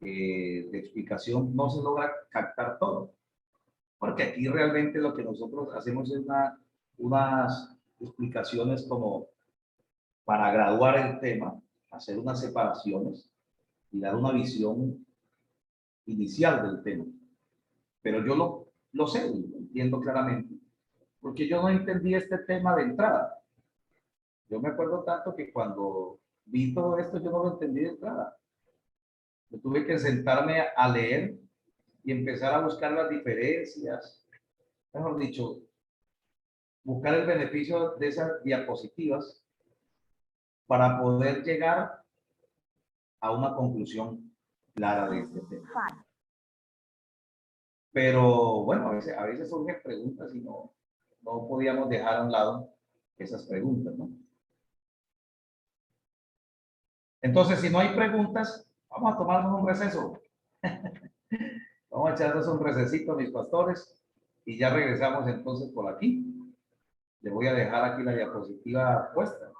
de explicación no se logra captar todo. Porque aquí realmente lo que nosotros hacemos es unas explicaciones como para graduar el tema, hacer unas separaciones y dar una visión inicial del tema. Pero yo lo sé, lo entiendo claramente, porque yo no entendí este tema de entrada. Yo me acuerdo tanto que cuando vi todo esto, yo no lo entendí de entrada. Yo tuve que sentarme a leer y empezar a buscar las diferencias, mejor dicho, buscar el beneficio de esas diapositivas para poder llegar a una conclusión clara de este tema. Pero bueno, a veces surgen preguntas y no podíamos dejar a un lado esas preguntas, ¿no? Entonces, si no hay preguntas, vamos a tomarnos un receso. Vamos a echarnos un recesito, mis pastores, y ya regresamos entonces por aquí. Le voy a dejar aquí la diapositiva puesta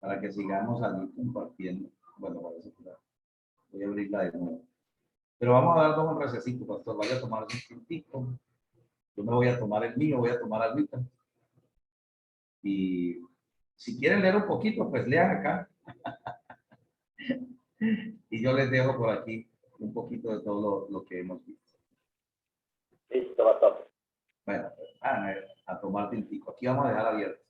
para que sigamos allí compartiendo. Bueno, voy a abrirla de nuevo. Pero vamos a darnos un recesito, pastor. Vaya a tomar un tintico. Yo me voy a tomar el mío, voy a tomar agüita. Y si quieren leer un poquito, pues lean acá. Y yo les dejo por aquí un poquito de todo lo que hemos visto. Listo, pastor. Bueno, a tomar tintico. Aquí vamos a dejar abierto.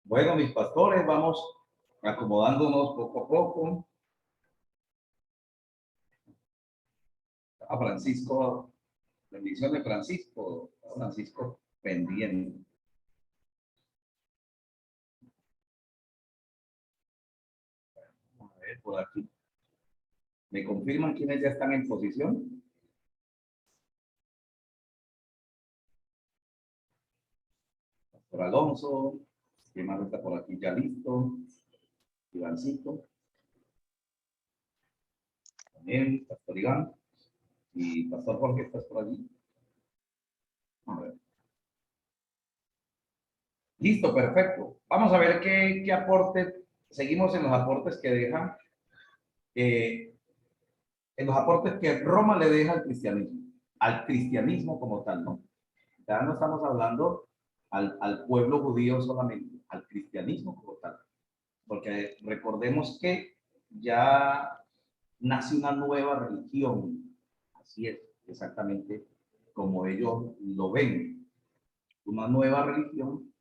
Bueno, mis pastores, vamos acomodándonos poco a poco. A Francisco, bendición de Francisco, Francisco pendiente. A ver, por aquí. ¿Me confirman quiénes ya están en posición? Pastor Alonso, ¿quién más está por aquí ya listo? Ivancito. También, Pastor Iván. Y Pastor Jorge, ¿estás por allí? A ver. Listo, perfecto. Vamos a ver qué aporte. Seguimos en los aportes que dejan. En los aportes que Roma le deja al cristianismo como tal, ¿no? Ya no estamos hablando al pueblo judío solamente, al cristianismo como tal. Porque recordemos que ya nace una nueva religión. Así es, exactamente como ellos lo ven. Una nueva religión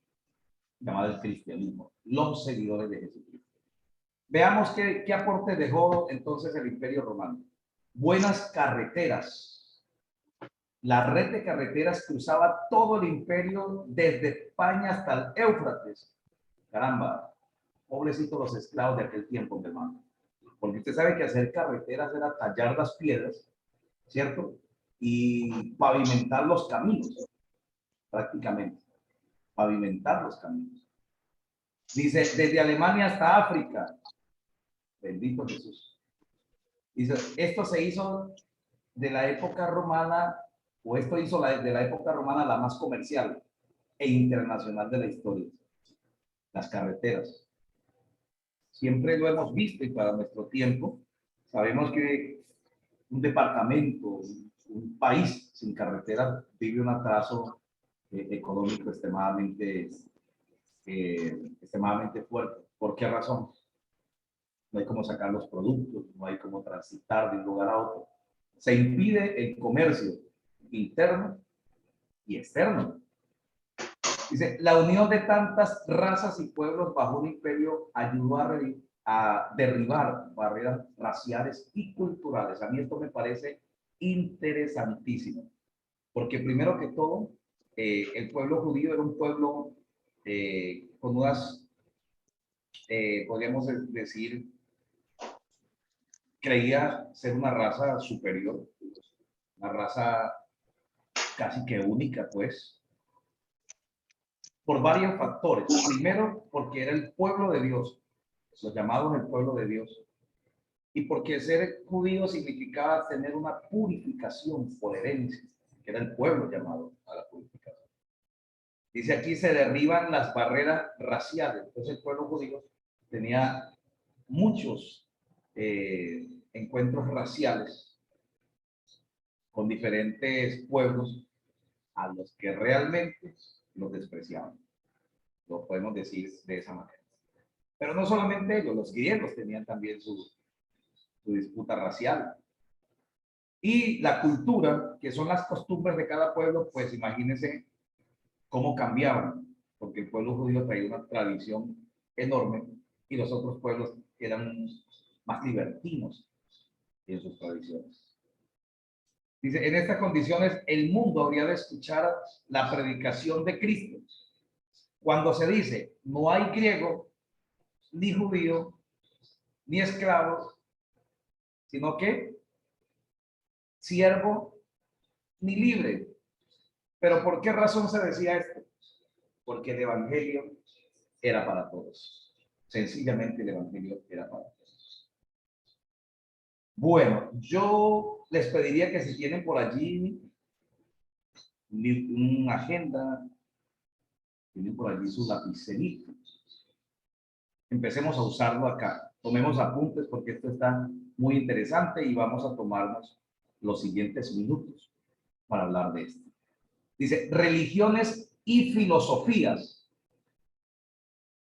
llamada el cristianismo, los seguidores de Jesucristo. Veamos qué aporte dejó entonces el Imperio Romano. Buenas carreteras. La red de carreteras cruzaba todo el imperio desde España hasta el Éufrates. Caramba, pobrecitos los esclavos de aquel tiempo, mi hermano. Porque usted sabe que hacer carreteras era tallar las piedras, ¿cierto? Y pavimentar los caminos, prácticamente. Pavimentar los caminos. Dice, desde Alemania hasta África. Bendito Jesús. Dice, esto se hizo de la época romana, o esto hizo de la época romana la más comercial e internacional de la historia. Las carreteras. Siempre lo hemos visto y para nuestro tiempo sabemos que un departamento, un país sin carreteras vive un atraso económico extremadamente fuerte. ¿Por qué razón? No hay cómo sacar los productos, no hay cómo transitar de un lugar a otro. Se impide el comercio interno y externo. Dice, la unión de tantas razas y pueblos bajo un imperio ayudó a derribar barreras raciales y culturales. A mí esto me parece interesantísimo, porque primero que todo, el pueblo judío era un pueblo con unas, podríamos decir, creía ser una raza superior, una raza casi que única, pues, por varios factores. Primero, porque era el pueblo de Dios, los llamados el pueblo de Dios, y porque ser judío significaba tener una purificación por herencia, que era el pueblo llamado a la purificación. Dice aquí, se derriban las barreras raciales. Entonces el pueblo judío tenía muchos encuentros raciales con diferentes pueblos a los que realmente los despreciaban. Lo podemos decir de esa manera. Pero no solamente ellos, los griegos tenían también su disputa racial. Y la cultura, que son las costumbres de cada pueblo, pues imagínense cómo cambiaban, porque el pueblo judío traía una tradición enorme y los otros pueblos eran más libertinos en sus tradiciones. Dice, en estas condiciones el mundo habría de escuchar la predicación de Cristo. Cuando se dice, no hay griego, ni judío, ni esclavo, sino que siervo, ni libre. ¿Pero por qué razón se decía esto? Porque el evangelio era para todos. Sencillamente el evangelio era para todos. Bueno, yo les pediría que si tienen por allí una agenda, tienen por allí su lapicerito, empecemos a usarlo acá. Tomemos apuntes porque esto está muy interesante y vamos a tomarnos los siguientes minutos para hablar de esto. Dice, religiones y filosofías,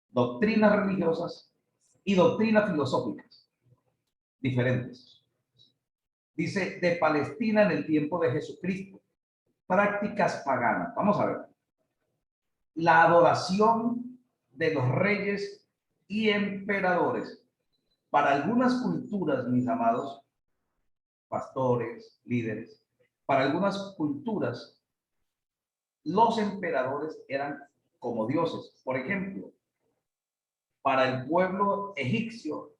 doctrinas religiosas y doctrinas filosóficas diferentes. Dice, de Palestina en el tiempo de Jesucristo, prácticas paganas. Vamos a ver. La adoración de los reyes y emperadores. Para algunas culturas, mis amados pastores, líderes, para algunas culturas, los emperadores eran como dioses. Por ejemplo, para el pueblo egipcio,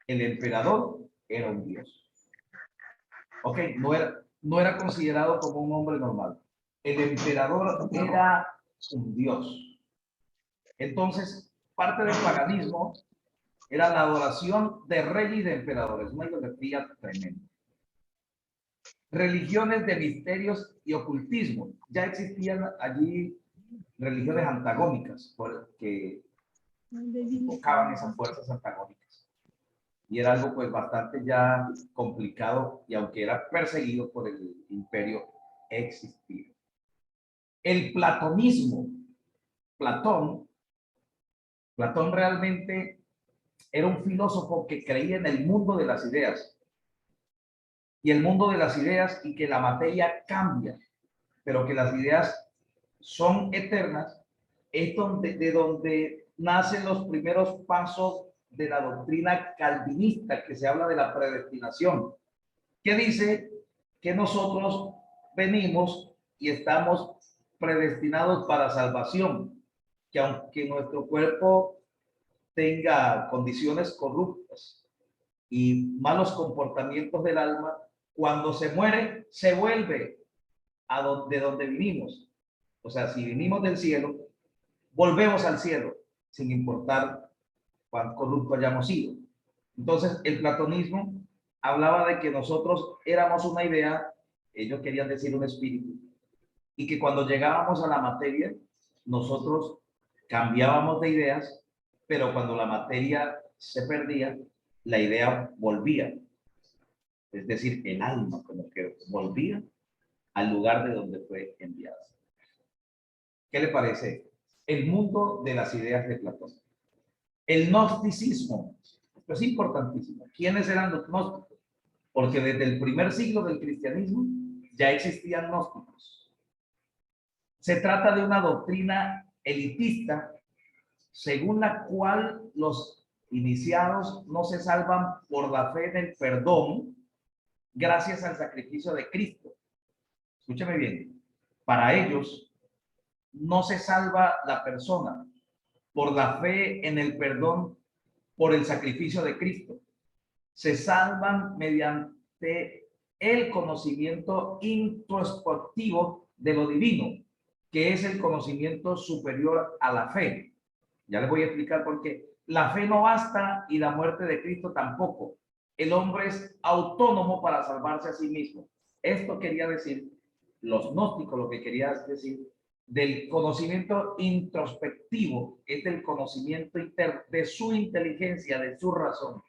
el emperador era un dios. Ok, no era considerado como un hombre normal. El emperador era un dios. Entonces, parte del paganismo era la adoración de reyes y de emperadores, una idolatría tremenda. Religiones de misterios y ocultismo. Ya existían allí religiones antagónicas que invocaban esas fuerzas antagónicas. Y era algo pues bastante ya complicado, y aunque era perseguido por el imperio, existía. El platonismo. Platón realmente era un filósofo que creía en el mundo de las ideas. Y el mundo de las ideas, y que la materia cambia, pero que las ideas son eternas, es de donde nacen los primeros pasos de la doctrina calvinista, que se habla de la predestinación, que dice que nosotros venimos y estamos predestinados para salvación, que aunque nuestro cuerpo tenga condiciones corruptas y malos comportamientos del alma, cuando se muere, se vuelve de donde vinimos. O sea, si vinimos del cielo, volvemos al cielo, sin importar cuán corrupto hayamos sido. Entonces, el platonismo hablaba de que nosotros éramos una idea, ellos querían decir un espíritu, y que cuando llegábamos a la materia, nosotros cambiábamos de ideas, pero cuando la materia se perdía, la idea volvía. Es decir, el alma como que volvía al lugar de donde fue enviada. ¿Qué le parece? El mundo de las ideas de Platón. El gnosticismo. Esto es importantísimo. ¿Quiénes eran los gnósticos? Porque desde el primer siglo del cristianismo ya existían gnósticos. Se trata de una doctrina elitista según la cual los iniciados no se salvan por la fe en el perdón gracias al sacrificio de Cristo. Escúcheme bien. Para ellos no se salva la persona por la fe en el perdón por el sacrificio de Cristo. Se salvan mediante el conocimiento introspectivo de lo divino, que es el conocimiento superior a la fe. Ya les voy a explicar por qué. La fe no basta y la muerte de Cristo tampoco. El hombre es autónomo para salvarse a sí mismo. Esto quería decir, los gnósticos lo que quería decir, del conocimiento introspectivo, es del conocimiento de su inteligencia, de su razón.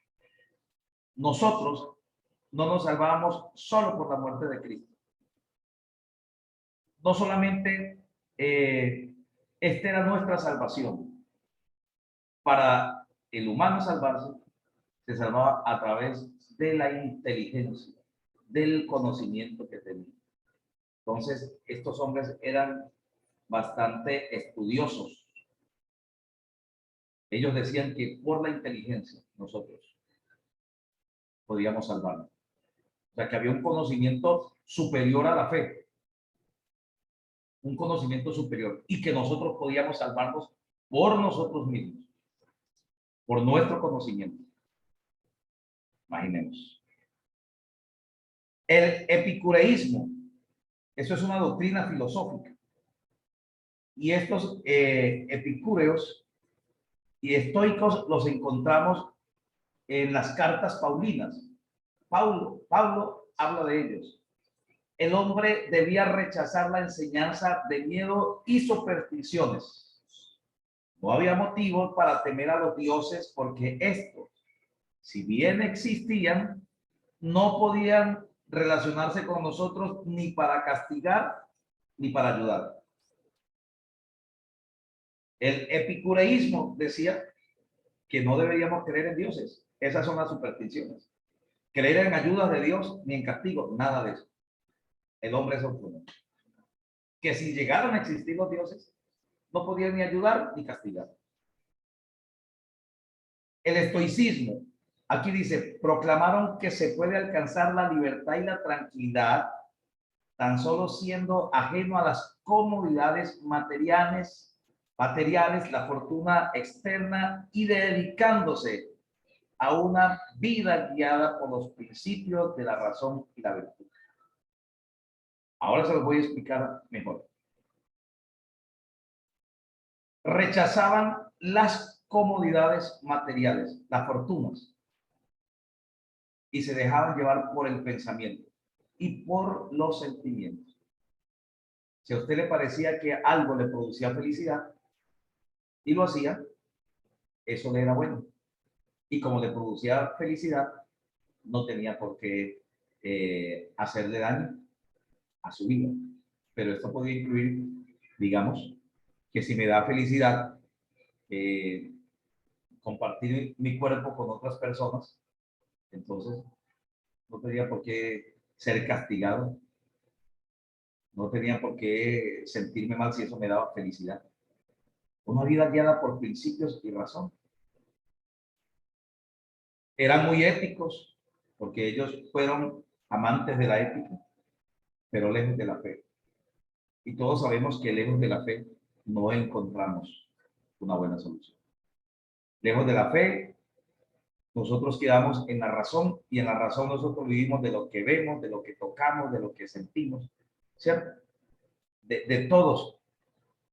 Nosotros no nos salvamos solo por la muerte de Cristo. No solamente esta era nuestra salvación. Para el humano salvarse, se salvaba a través de la inteligencia, del conocimiento que tenía. Entonces, estos hombres eran bastante estudiosos. Ellos decían que por la inteligencia nosotros podíamos salvarnos. O sea, que había un conocimiento superior a la fe. Un conocimiento superior. Y que nosotros podíamos salvarnos por nosotros mismos. Por nuestro conocimiento. Imaginemos. El epicureísmo. Eso es una doctrina filosófica. Y estos epicúreos y estoicos los encontramos en las cartas paulinas. Pablo habla de ellos. El hombre debía rechazar la enseñanza de miedo y supersticiones. No había motivo para temer a los dioses, porque estos, si bien existían, no podían relacionarse con nosotros ni para castigar ni para ayudar. El epicureísmo decía que no deberíamos creer en dioses. Esas son las supersticiones. Creer en ayudas de Dios ni en castigo, nada de eso. El hombre es autónomo. Que si llegaron a existir los dioses, no podían ni ayudar ni castigar. El estoicismo, aquí dice, proclamaron que se puede alcanzar la libertad y la tranquilidad tan solo siendo ajeno a las comodidades materiales, la fortuna externa y dedicándose a una vida guiada por los principios de la razón y la virtud. Ahora se los voy a explicar mejor. Rechazaban las comodidades materiales, las fortunas, y se dejaban llevar por el pensamiento y por los sentimientos. Si a usted le parecía que algo le producía felicidad y lo hacía, eso le era bueno. Y como le producía felicidad, no tenía por qué hacerle daño a su vida. Pero esto podría incluir, digamos, que si me da felicidad compartir mi cuerpo con otras personas, entonces no tenía por qué ser castigado, no tenía por qué sentirme mal si eso me daba felicidad. Una vida guiada por principios y razón. Eran muy éticos, porque ellos fueron amantes de la ética, pero lejos de la fe. Y todos sabemos que lejos de la fe no encontramos una buena solución. Lejos de la fe, nosotros quedamos en la razón, y en la razón nosotros vivimos de lo que vemos, de lo que tocamos, de lo que sentimos, ¿cierto? De todos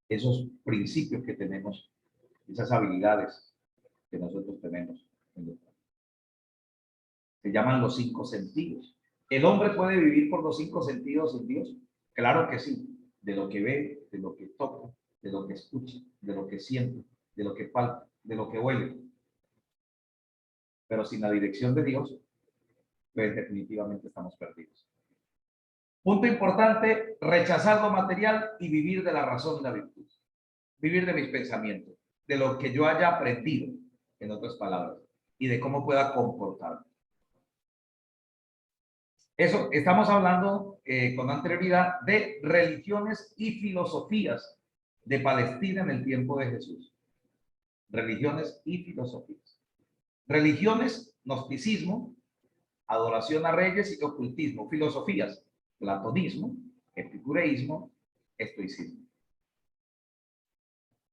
esos principios que tenemos, esas habilidades que nosotros tenemos. Se llaman los 5 sentidos. ¿El hombre puede vivir por los 5 sentidos en Dios? Claro que sí. De lo que ve, de lo que toca, de lo que escucha, de lo que siente, de lo que palpa, de lo que huele. Pero sin la dirección de Dios, pues definitivamente estamos perdidos. Punto importante, rechazar lo material y vivir de la razón y la virtud. Vivir de mis pensamientos, de lo que yo haya aprendido, en otras palabras, y de cómo pueda comportarme. Eso, estamos hablando con anterioridad de religiones y filosofías de Palestina en el tiempo de Jesús. Religiones y filosofías. Religiones, gnosticismo, adoración a reyes y ocultismo. Filosofías, platonismo, epicureísmo, estoicismo.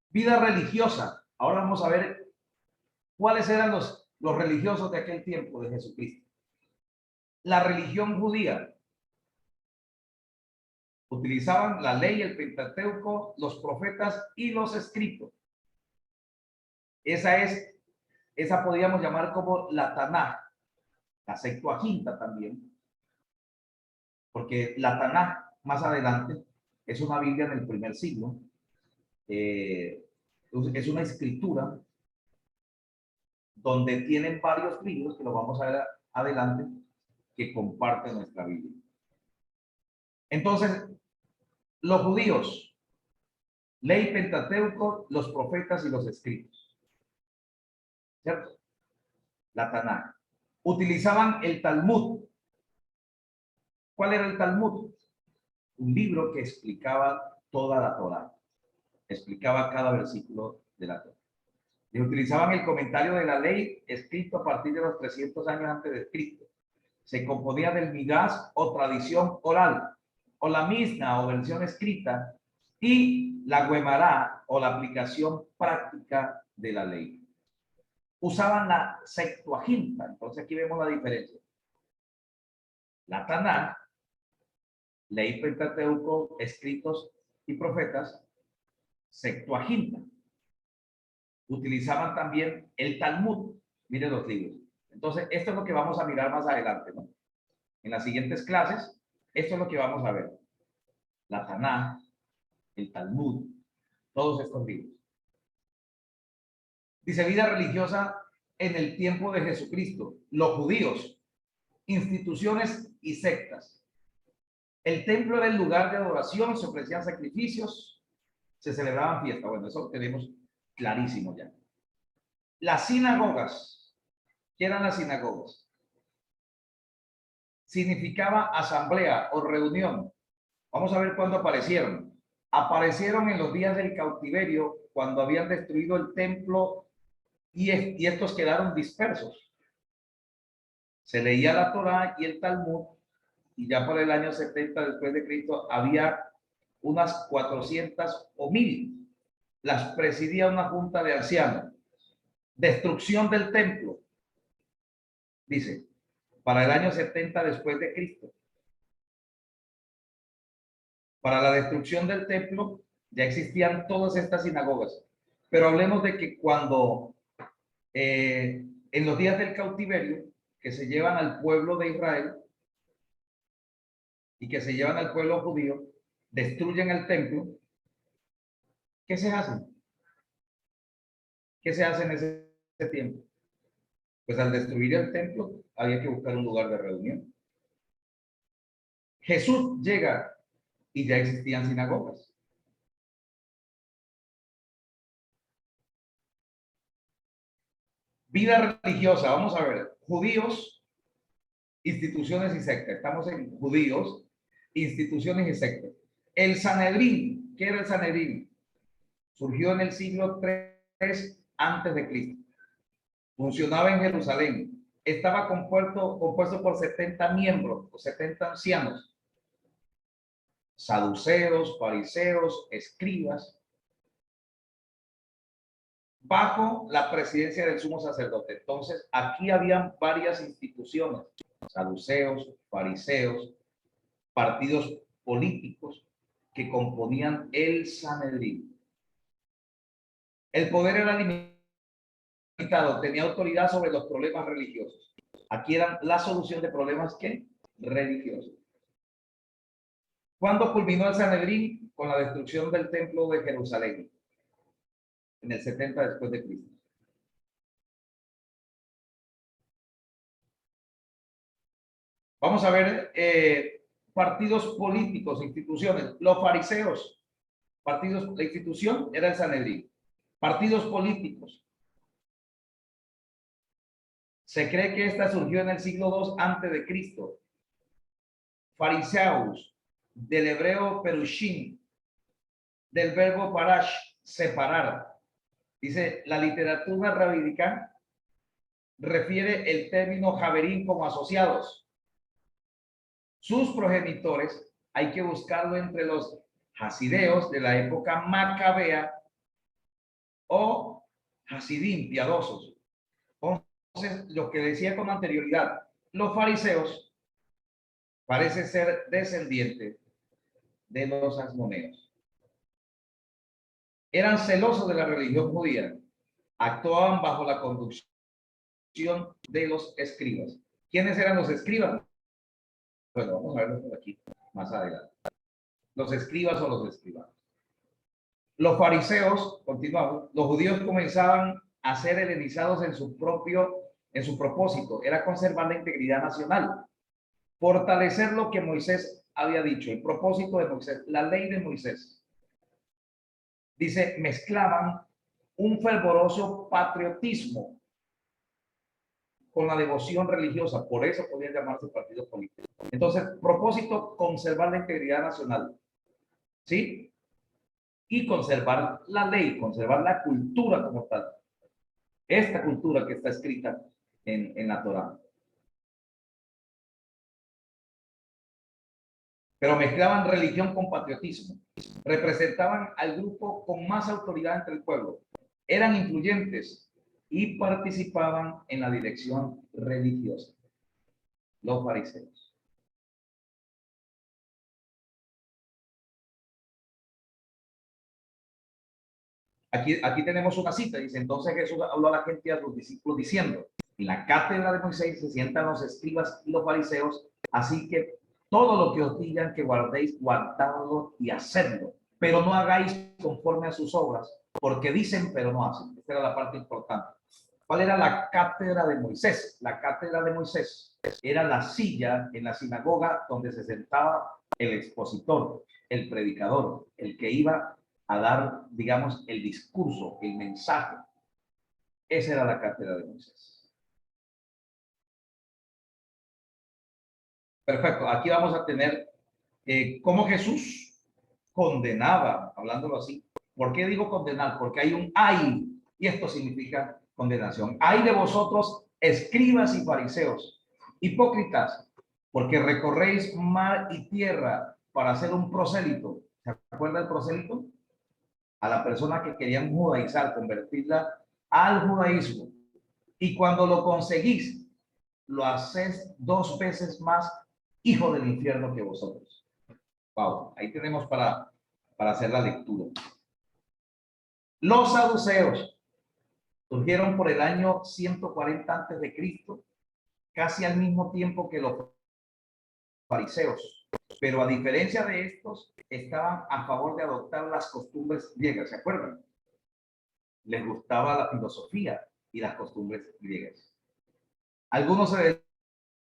Vida religiosa. Ahora vamos a ver cuáles eran los religiosos de aquel tiempo de Jesucristo. La religión judía. Utilizaban la ley, el Pentateuco, los profetas y los escritos. Esa podríamos llamar como la Tanaj, la Septuaginta también, porque la Tanaj más adelante es una Biblia en el primer siglo, es una escritura donde tienen varios libros que lo vamos a ver adelante que comparten nuestra Biblia. Entonces, los judíos, ley, Pentateuco, los profetas y los escritos, ¿cierto? La Tanaj. Utilizaban el Talmud. ¿Cuál era el Talmud? Un libro que explicaba toda la Torá, explicaba cada versículo de la Torá. Y utilizaban el comentario de la ley escrito a partir de los 300 años antes de Cristo. Se componía del Midrash o tradición oral, o la Misna o versión escrita, y la Guemará o la aplicación práctica de la ley. Usaban la Septuaginta, entonces aquí vemos la diferencia. La Tanaj, ley, Pentateuco, escritos y profetas, Septuaginta. Utilizaban también el Talmud. Miren los libros. Entonces, esto es lo que vamos a mirar más adelante, ¿no? En las siguientes clases, esto es lo que vamos a ver. La Tanaj, el Talmud, todos estos libros. Dice, vida religiosa en el tiempo de Jesucristo. Los judíos, instituciones y sectas. El templo era el lugar de adoración, se ofrecían sacrificios, se celebraban fiestas. Bueno, eso lo tenemos clarísimo ya. Las sinagogas. ¿Qué eran las sinagogas? Significaba asamblea o reunión. Vamos a ver cuándo aparecieron. Aparecieron en los días del cautiverio, cuando habían destruido el templo y estos quedaron dispersos. Se leía la Torá y el Talmud, y ya por el año 70 después de Cristo había unas 400 o 1000. Las presidía una junta de ancianos. Destrucción del templo, dice, para el año 70 después de Cristo. Para la destrucción del templo ya existían todas estas sinagogas. Pero hablemos de que cuando en los días del cautiverio, que se llevan al pueblo de Israel y que se llevan al pueblo judío, destruyen el templo, ¿qué se hace? ¿Qué se hace en ese tiempo? Pues al destruir el templo había que buscar un lugar de reunión. Jesús llega y ya existían sinagogas. Vida religiosa, vamos a ver, judíos, instituciones y sectas. Estamos en judíos, instituciones y sectas. El Sanedrín, ¿qué era el Sanedrín? Surgió en el siglo III antes de Cristo. Funcionaba en Jerusalén. Estaba compuesto por 70 miembros, o 70 ancianos. Saduceos, fariseos, escribas, bajo la presidencia del sumo sacerdote. Entonces, aquí habían varias instituciones, saduceos, fariseos, partidos políticos que componían el Sanedrín. El poder era limitado, tenía autoridad sobre los problemas religiosos. Aquí eran la solución de problemas ¿qué? Religiosos. ¿Cuándo culminó el Sanedrín? Con la destrucción del templo de Jerusalén, en el 70 después de Cristo. Vamos a ver partidos políticos, instituciones. Los fariseos, partidos, la institución era el Sanedrín. Partidos políticos. Se cree que esta surgió en el siglo II antes de Cristo. Fariseos, del hebreo perushim, del verbo parash, separar. Dice, la literatura rabínica refiere el término javerín como asociados. Sus progenitores hay que buscarlo entre los hasideos de la época macabea o hasidim, piadosos. Entonces, lo que decía con anterioridad, los fariseos parece ser descendientes de los asmoneos. Eran celosos de la religión judía, actuaban bajo la conducción de los escribas. ¿Quiénes eran los escribas? Bueno, vamos a verlo por aquí más adelante. Los escribas o los escribanos. Los fariseos, continuamos, los judíos comenzaban a ser helenizados en su propósito, era conservar la integridad nacional, fortalecer lo que Moisés había dicho, el propósito de Moisés, la ley de Moisés. Dice, mezclaban un fervoroso patriotismo con la devoción religiosa, por eso podían llamarse partidos políticos. Entonces, propósito, conservar la integridad nacional, ¿sí? Y conservar la ley, conservar la cultura como tal. Esta cultura que está escrita en la Torá. Pero mezclaban religión con patriotismo. Representaban al grupo con más autoridad entre el pueblo. Eran influyentes y participaban en la dirección religiosa. Los fariseos. Aquí tenemos una cita, dice, entonces Jesús habló a la gente y a los discípulos diciendo, en la cátedra de Moisés se sientan los escribas y los fariseos, así que todo lo que os digan que guardéis, guardadlo y hacedlo, pero no hagáis conforme a sus obras, porque dicen, pero no hacen. Esta era la parte importante. ¿Cuál era la cátedra de Moisés? La cátedra de Moisés era la silla en la sinagoga donde se sentaba el expositor, el predicador, el que iba a dar, digamos, el discurso, el mensaje. Esa era la cátedra de Moisés. Perfecto. Aquí vamos a tener cómo Jesús condenaba, hablándolo así. ¿Por qué digo condenar? Porque hay un ay, y esto significa condenación. Ay de vosotros, escribas y fariseos, hipócritas, porque recorréis mar y tierra para hacer un prosélito. ¿Se acuerda del prosélito? A la persona que querían judaizar, convertirla al judaísmo. Y cuando lo conseguís, lo hacéis 2 veces más hijo del infierno que vosotros. Wow, ahí tenemos para hacer la lectura. Los saduceos surgieron por el año 140 antes de Cristo, casi al mismo tiempo que los fariseos, pero a diferencia de estos, estaban a favor de adoptar las costumbres griegas, ¿se acuerdan? Les gustaba la filosofía y las costumbres griegas. Algunos se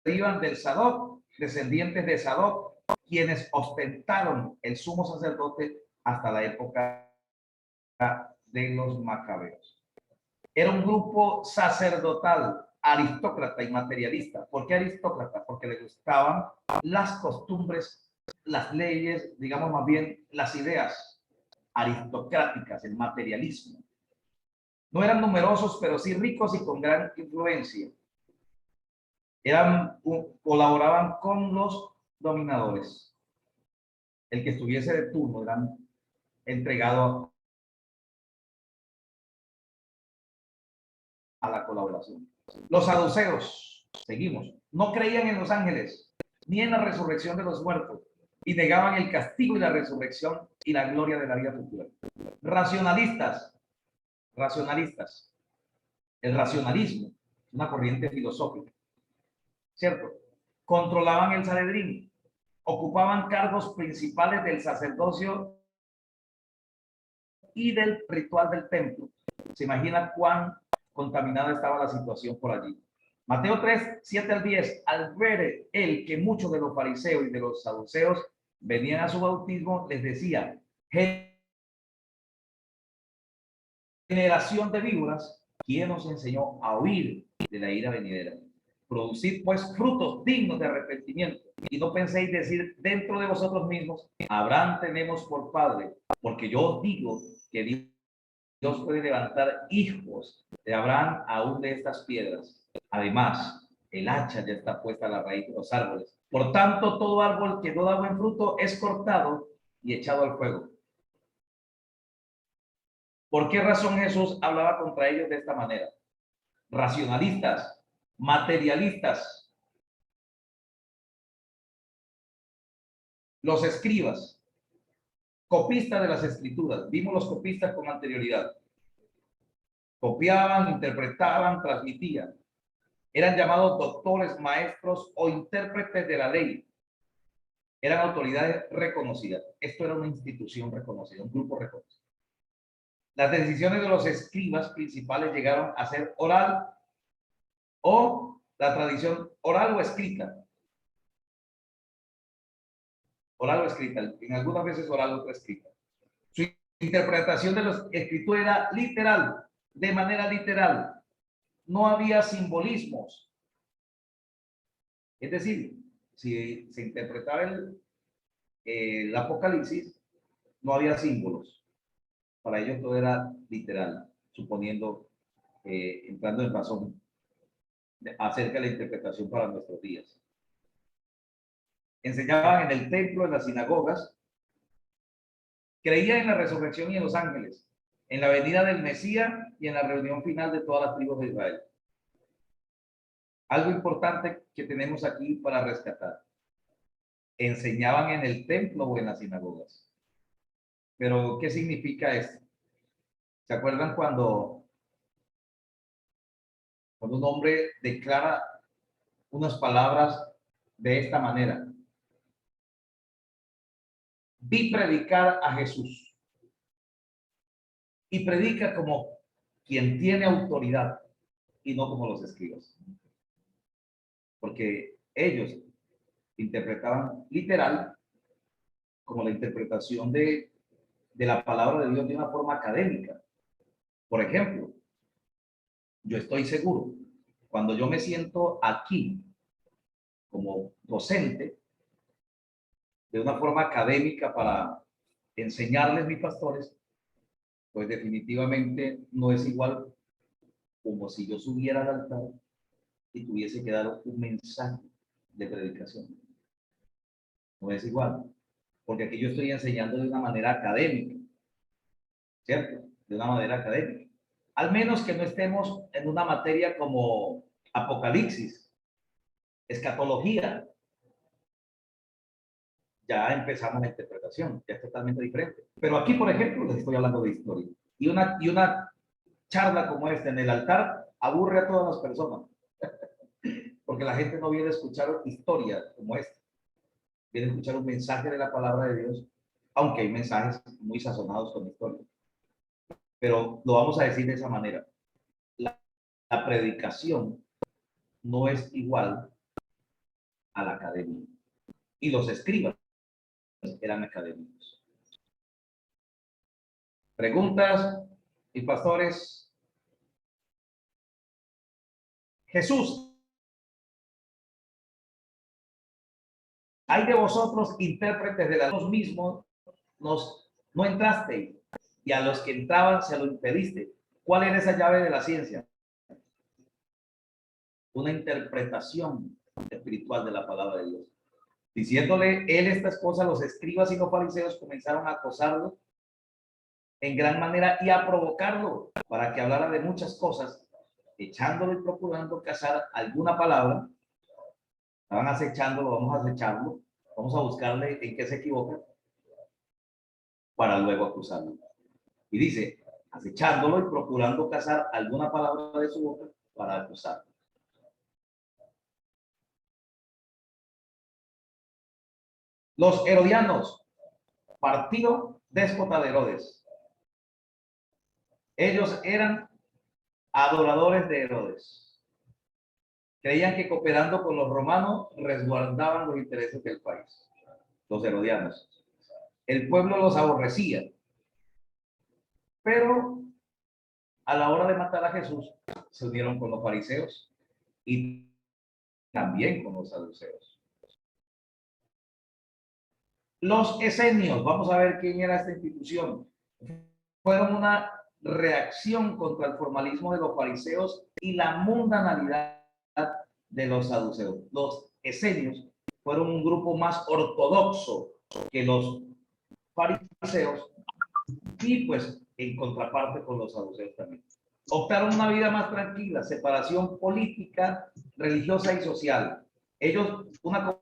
derivan del Sadoc, descendientes de Sadoc, quienes ostentaron el sumo sacerdote hasta la época de los macabeos. Era un grupo sacerdotal, aristócrata y materialista. ¿Por qué aristócrata? Porque le gustaban las costumbres, las leyes, digamos más bien las ideas aristocráticas, el materialismo. No eran numerosos, pero sí ricos y con gran influencia. Colaboraban con los dominadores. El que estuviese de turno era entregado a la colaboración. Los saduceos, seguimos, no creían en los ángeles ni en la resurrección de los muertos y negaban el castigo y la resurrección y la gloria de la vida futura. Racionalistas, el racionalismo, una corriente filosófica, ¿cierto? Controlaban el Sanedrín, ocupaban cargos principales del sacerdocio y del ritual del templo. ¿Se imagina cuán contaminada estaba la situación por allí? Mateo 3, 7 al 10. Al ver él que muchos de los fariseos y de los saduceos venían a su bautismo, les decía: generación de víboras, ¿quién os enseñó a huir de la ira venidera? Producid pues frutos dignos de arrepentimiento, y no penséis decir dentro de vosotros mismos: Abraham tenemos por padre, porque yo os digo que Dios puede levantar hijos de Abraham aún de estas piedras. Además, el hacha ya está puesta a la raíz de los árboles. Por tanto, todo árbol que no da buen fruto es cortado y echado al fuego. ¿Por qué razón Jesús hablaba contra ellos de esta manera? Racionalistas, materialistas, los escribas, copistas de las escrituras. Vimos los copistas con anterioridad. Copiaban, interpretaban, transmitían. Eran llamados doctores, maestros o intérpretes de la ley. Eran autoridades reconocidas. Esto era una institución reconocida, un grupo reconocido. Las decisiones de los escribas principales llegaron a ser oral o la tradición oral o escrita. Oral o escrita. En algunas veces oral o escrita. Su interpretación de los escritos era literal, de manera literal. No había simbolismos. Es decir, si se interpretaba el Apocalipsis, no había símbolos. Para ellos todo era literal, suponiendo, entrando en razón acerca de la interpretación para nuestros días. Enseñaban en el templo, en las sinagogas, creían en la resurrección y en los ángeles, en la venida del Mesías y en la reunión final de todas las tribus de Israel. Algo importante que tenemos aquí para rescatar. Enseñaban en el templo o en las sinagogas. Pero, ¿qué significa esto? ¿Se acuerdan cuando un hombre declara unas palabras de esta manera? Vi predicar a Jesús. Y predica como quien tiene autoridad y no como los escribas. Porque ellos interpretaban literal como la interpretación de la palabra de Dios de una forma académica. Por ejemplo, yo estoy seguro, cuando yo me siento aquí como docente, de una forma académica para enseñarles mis pastores, pues definitivamente no es igual como si yo subiera al altar y tuviese que dar un mensaje de predicación. No es igual, porque aquí yo estoy enseñando de una manera académica, ¿cierto? De una manera académica. Al menos que no estemos en una materia como Apocalipsis, escatología. Ya empezamos la interpretación, ya es totalmente diferente. Pero aquí, por ejemplo, les estoy hablando de historia. Y una charla como esta en el altar aburre a todas las personas, porque la gente no viene a escuchar historia como esta, viene a escuchar un mensaje de la palabra de Dios, aunque hay mensajes muy sazonados con historia. Pero lo vamos a decir de esa manera. La predicación no es igual a la academia. Y los escribas eran académicos. Preguntas y pastores. Jesús, hay de vosotros intérpretes de la luz mismos, no entrasteis, y a los que entraban se lo impediste. ¿Cuál era esa llave de la ciencia? Una interpretación espiritual de la palabra de Dios. Diciéndole él estas cosas, los escribas y los fariseos comenzaron a acosarlo en gran manera y a provocarlo para que hablara de muchas cosas, echándolo y procurando cazar alguna palabra. Estaban acechándolo, vamos a acecharlo, vamos a buscarle en qué se equivoca para luego acusarlo. Y dice, acechándolo y procurando cazar alguna palabra de su boca para acusarlo. Los herodianos, partido déspota de Herodes. Ellos eran adoradores de Herodes. Creían que cooperando con los romanos resguardaban los intereses del país. Los herodianos. El pueblo los aborrecía. Pero a la hora de matar a Jesús, se unieron con los fariseos y también con los saduceos. Los esenios, vamos a ver quién era esta institución, fueron una reacción contra el formalismo de los fariseos y la mundanalidad de los saduceos. Los esenios fueron un grupo más ortodoxo que los fariseos y pues en contraparte con los saduceos también. Optaron una vida más tranquila, separación política, religiosa y social. Ellos, una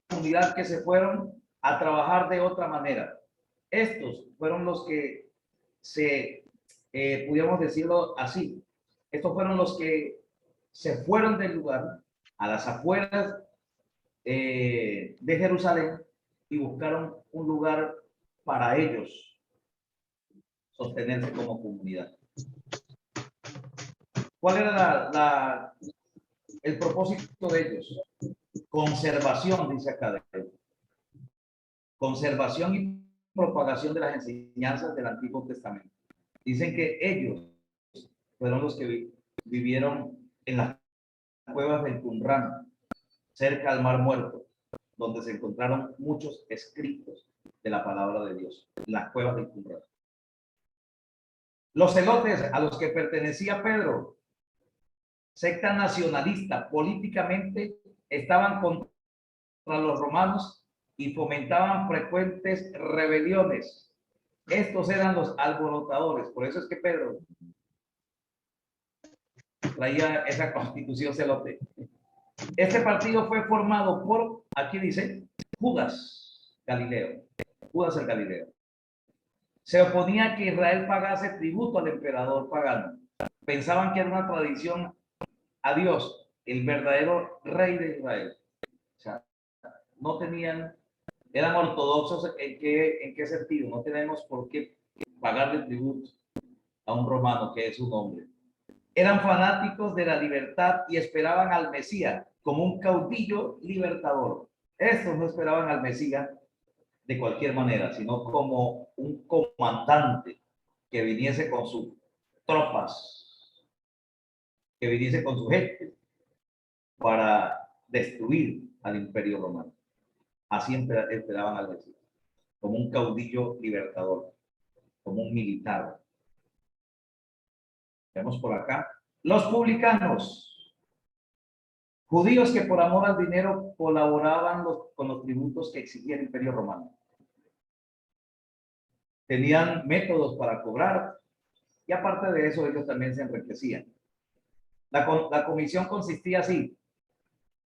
comunidad que se fueron a trabajar de otra manera. Estos fueron los que pudiéramos decirlo así, estos fueron los que se fueron del lugar a las afueras de Jerusalén y buscaron un lugar para ellos sostenerse como comunidad. ¿Cuál era el propósito de ellos? Conservación, dice acá. Conservación y propagación de las enseñanzas del Antiguo Testamento. Dicen que ellos fueron los que vivieron en las cuevas del Qumran, cerca al Mar Muerto, donde se encontraron muchos escritos de la palabra de Dios, las cuevas del Qumran. Los celotes a los que pertenecía Pedro, secta nacionalista, políticamente estaban contra los romanos y fomentaban frecuentes rebeliones. Estos eran los alborotadores, por eso es que Pedro traía esa constitución celote. Este partido fue formado por, aquí dice, Judas Galileo, Judas el Galileo. Se oponía a que Israel pagase tributo al emperador pagano. Pensaban que era una tradición a Dios, el verdadero rey de Israel. O sea, no tenían, eran ortodoxos en qué sentido, no tenemos por qué pagarle tributo a un romano que es un hombre. Eran fanáticos de la libertad y esperaban al Mesías como un caudillo libertador. Estos no esperaban al Mesías de cualquier manera, sino como un comandante que viniese con sus tropas, que viniese con su gente para destruir al imperio romano. Así esperaban al Mesías, como un caudillo libertador, como un militar. Vemos por acá. Los publicanos, judíos que por amor al dinero colaboraban con los tributos que exigía el Imperio Romano. Tenían métodos para cobrar y aparte de eso ellos también se enriquecían. La comisión consistía así,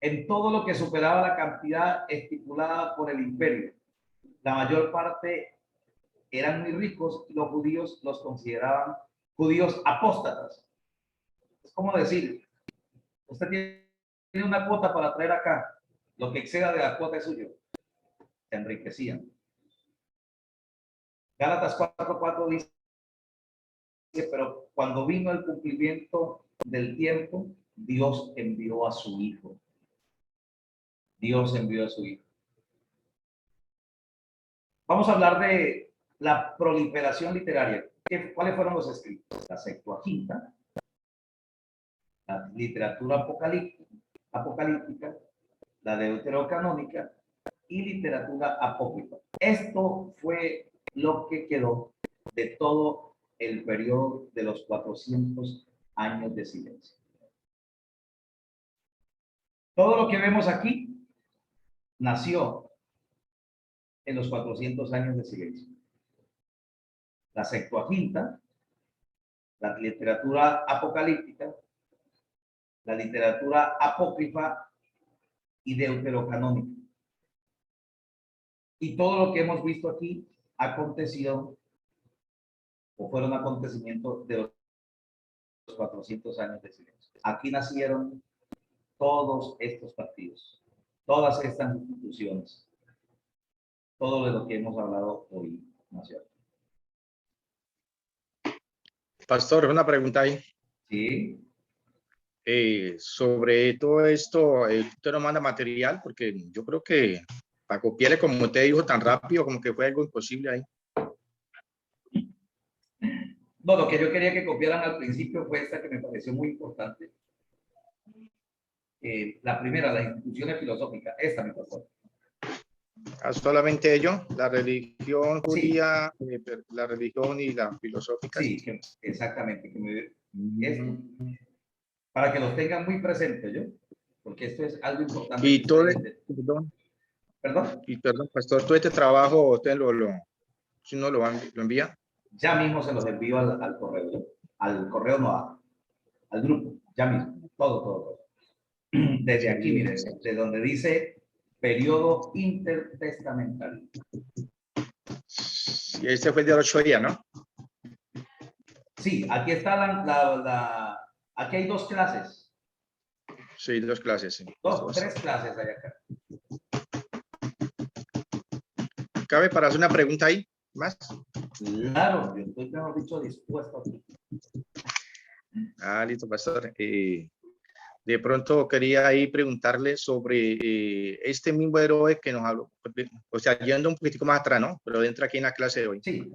en todo lo que superaba la cantidad estipulada por el imperio. La mayor parte eran muy ricos y los judíos los consideraban judíos apóstatas. Es como decir, usted tiene una cuota para traer acá, lo que exceda de la cuota es suyo. Se enriquecían. Gálatas 4:4 dice, pero cuando vino el cumplimiento del tiempo, Dios envió a su Hijo. Dios envió a su Hijo. Vamos a hablar de la proliferación literaria. ¿Cuáles fueron los escritos? La Septuaginta, la literatura apocalíptica, la deuterocanónica y literatura apócrifa. Esto fue lo que quedó de todo el periodo de los 400 años de silencio. Todo lo que vemos aquí nació en los 400 años de silencio. La Septuaginta, la literatura apocalíptica, la literatura apócrifa y deuterocanónica. Y todo lo que hemos visto aquí aconteció o fueron acontecimientos de los 400 años de silencio. Aquí nacieron todos estos partidos, todas estas instituciones, todo de lo que hemos hablado hoy nació. Pastor, una pregunta ahí. Sí. Sobre todo esto, usted nos manda material, porque yo creo que para copiarle, como usted dijo, tan rápido, como que fue algo imposible ahí. No, lo que yo quería que copiaran al principio fue esta que me pareció muy importante. La primera, las instituciones filosóficas. Esta me pasó. Solamente ello, la religión judía, sí. La religión y la filosófica. Sí, exactamente. Esto, para que los tengan muy presentes, ¿yo? Porque esto es algo importante. Y todo, ¿Perdón? Y perdón, pastor, todo este trabajo, ¿usted si no lo envía? Ya mismo se los envío al correo, ¿yo? Al correo no, al grupo, ya mismo, todo. Desde aquí, miren, de donde dice periodo intertestamentario. Y este fue el de 8 días, ¿no? Sí, aquí está aquí hay 2 clases. Sí, 2 clases. Sí. 3 clases hay acá. ¿Cabe para hacer una pregunta ahí? ¿Más? Claro, yo estoy, mejor dicho, dispuesto aquí. Listo, pastor. De pronto quería ahí preguntarle sobre este mismo héroe que nos habló, o sea, yendo un poquitico más atrás, ¿no? Pero entra aquí en la clase de hoy. Sí.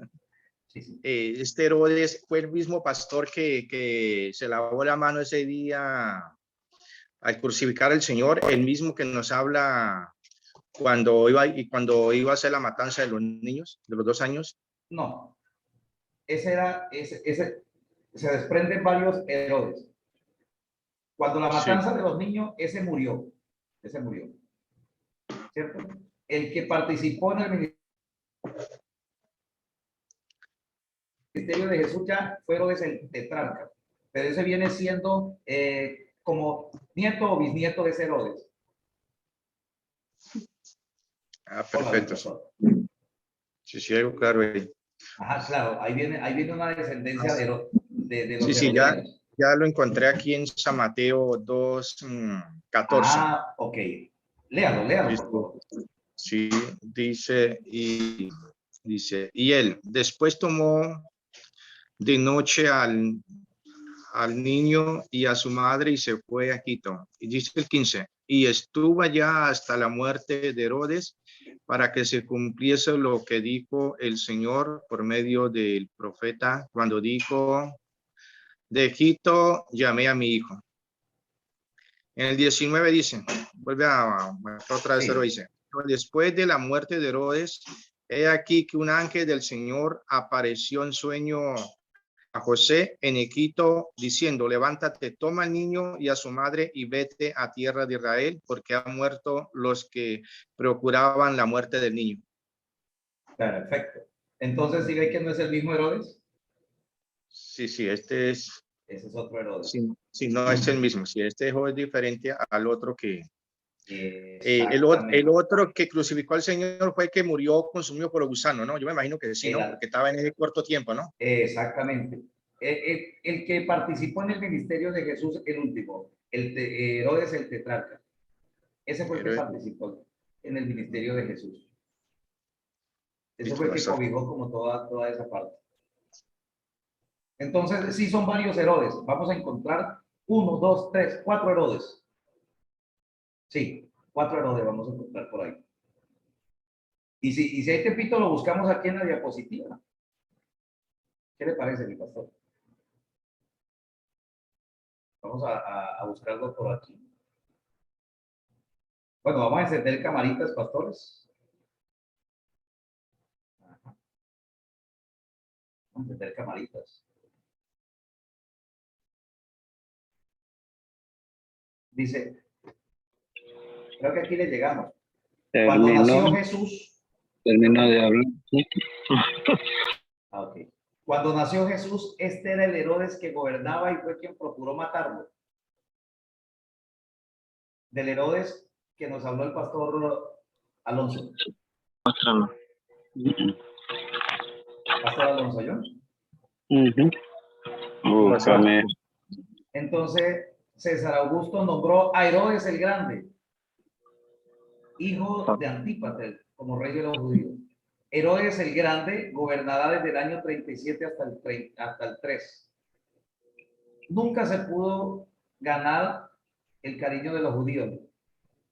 Este Herodes fue el mismo pastor que se lavó la mano ese día al crucificar al Señor, el mismo que nos habla cuando iba a hacer la matanza de los niños, de los 2 años. No, ese se desprenden varios Herodes. Cuando la matanza de los niños, ese murió, ¿cierto? El que participó en el ministerio de Jesús ya fue Herodes el tetrarca, pero ese viene siendo como nieto o bisnieto de ese Herodes. Perfecto. Sí, algo claro ahí. Ajá, claro, ahí viene una descendencia de los sí, ya lo encontré aquí en San Mateo 2:14. Ok. Léalo, por favor. Sí, dice, y él después tomó de noche al niño y a su madre y se fue a Quito. Y dice el 15, y estuvo allá hasta la muerte de Herodes, para que se cumpliese lo que dijo el Señor por medio del profeta, cuando dijo, de Egipto llamé a mi hijo. En el 19 dice, vuelve a otra vez, pero dice, después de la muerte de Herodes, he aquí que un ángel del Señor apareció en sueño a José en Egipto, diciendo, levántate, toma al niño y a su madre y vete a tierra de Israel, porque han muerto los que procuraban la muerte del niño. Perfecto. Entonces, ¿sí ve que no es el mismo Herodes? Sí, sí, este es, Ese es otro Herodes. sí, no es el mismo. Sí, este hijo es diferente al otro que, el Exactamente. otro que crucificó al Señor fue el que murió consumido por los gusanos, ¿no? Yo me imagino que sí, ¿no? El- Porque estaba en ese corto tiempo, ¿no? Exactamente. El que participó en el ministerio de Jesús, el último, Herodes el tetrarca. Ese fue el que Pero, participó en el ministerio de Jesús. Ese listo, fue el que pastor. cobijó como toda esa parte. Entonces, sí son varios Herodes. Vamos a encontrar 1, 2, 3, 4 Herodes. Sí, 4 Herodes vamos a encontrar por ahí. Y si hay tepito, lo buscamos aquí en la diapositiva. ¿Qué le parece, mi pastor? Vamos a buscarlo por aquí. Bueno, vamos a encender camaritas, pastores. Ajá. Vamos a encender camaritas. Dice, creo que aquí le llegamos. Cuando nació Jesús. Terminó de hablar. Ok. Cuando nació Jesús, este era el Herodes que gobernaba y fue quien procuró matarlo. Del Herodes que nos habló el pastor Alonso. Muéstralo. Pastor Alonso, ¿yo? Búscame. Entonces, César Augusto nombró a Herodes el Grande, hijo de Antípater, como rey de los judíos. Herodes el Grande gobernará desde el año 37 hasta el 3. Nunca se pudo ganar el cariño de los judíos,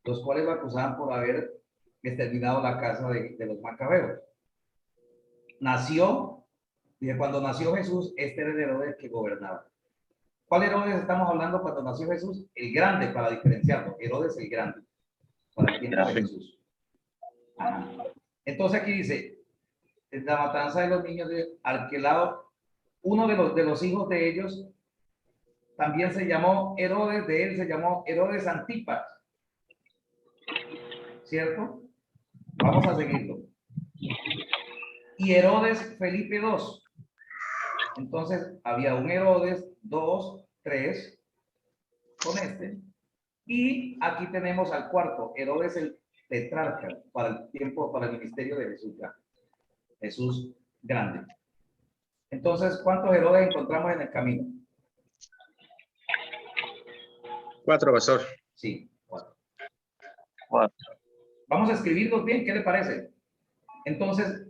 los cuales lo acusaban por haber exterminado la casa de los macabeos. Cuando nació Jesús, este era el Herodes que gobernaba. ¿Cuál Herodes estamos hablando cuando nació Jesús? El Grande, para diferenciarlo. Herodes el Grande, para el tiempo de Jesús. Ajá. Entonces aquí dice, la matanza de los niños de Arquelao, uno de los hijos de ellos, también se llamó Herodes, de él se llamó Herodes Antipas. ¿Cierto? Vamos a seguirlo. Y Herodes Felipe II. Entonces, había un Herodes, 2, 3, con este. Y aquí tenemos al cuarto, Herodes el tetrarca, para el tiempo, para el ministerio de Jesús. Jesús grande. Entonces, ¿cuántos Herodes encontramos en el camino? 4, pastor. Sí, 4. 4. Vamos a escribirlos bien, ¿qué le parece? Entonces,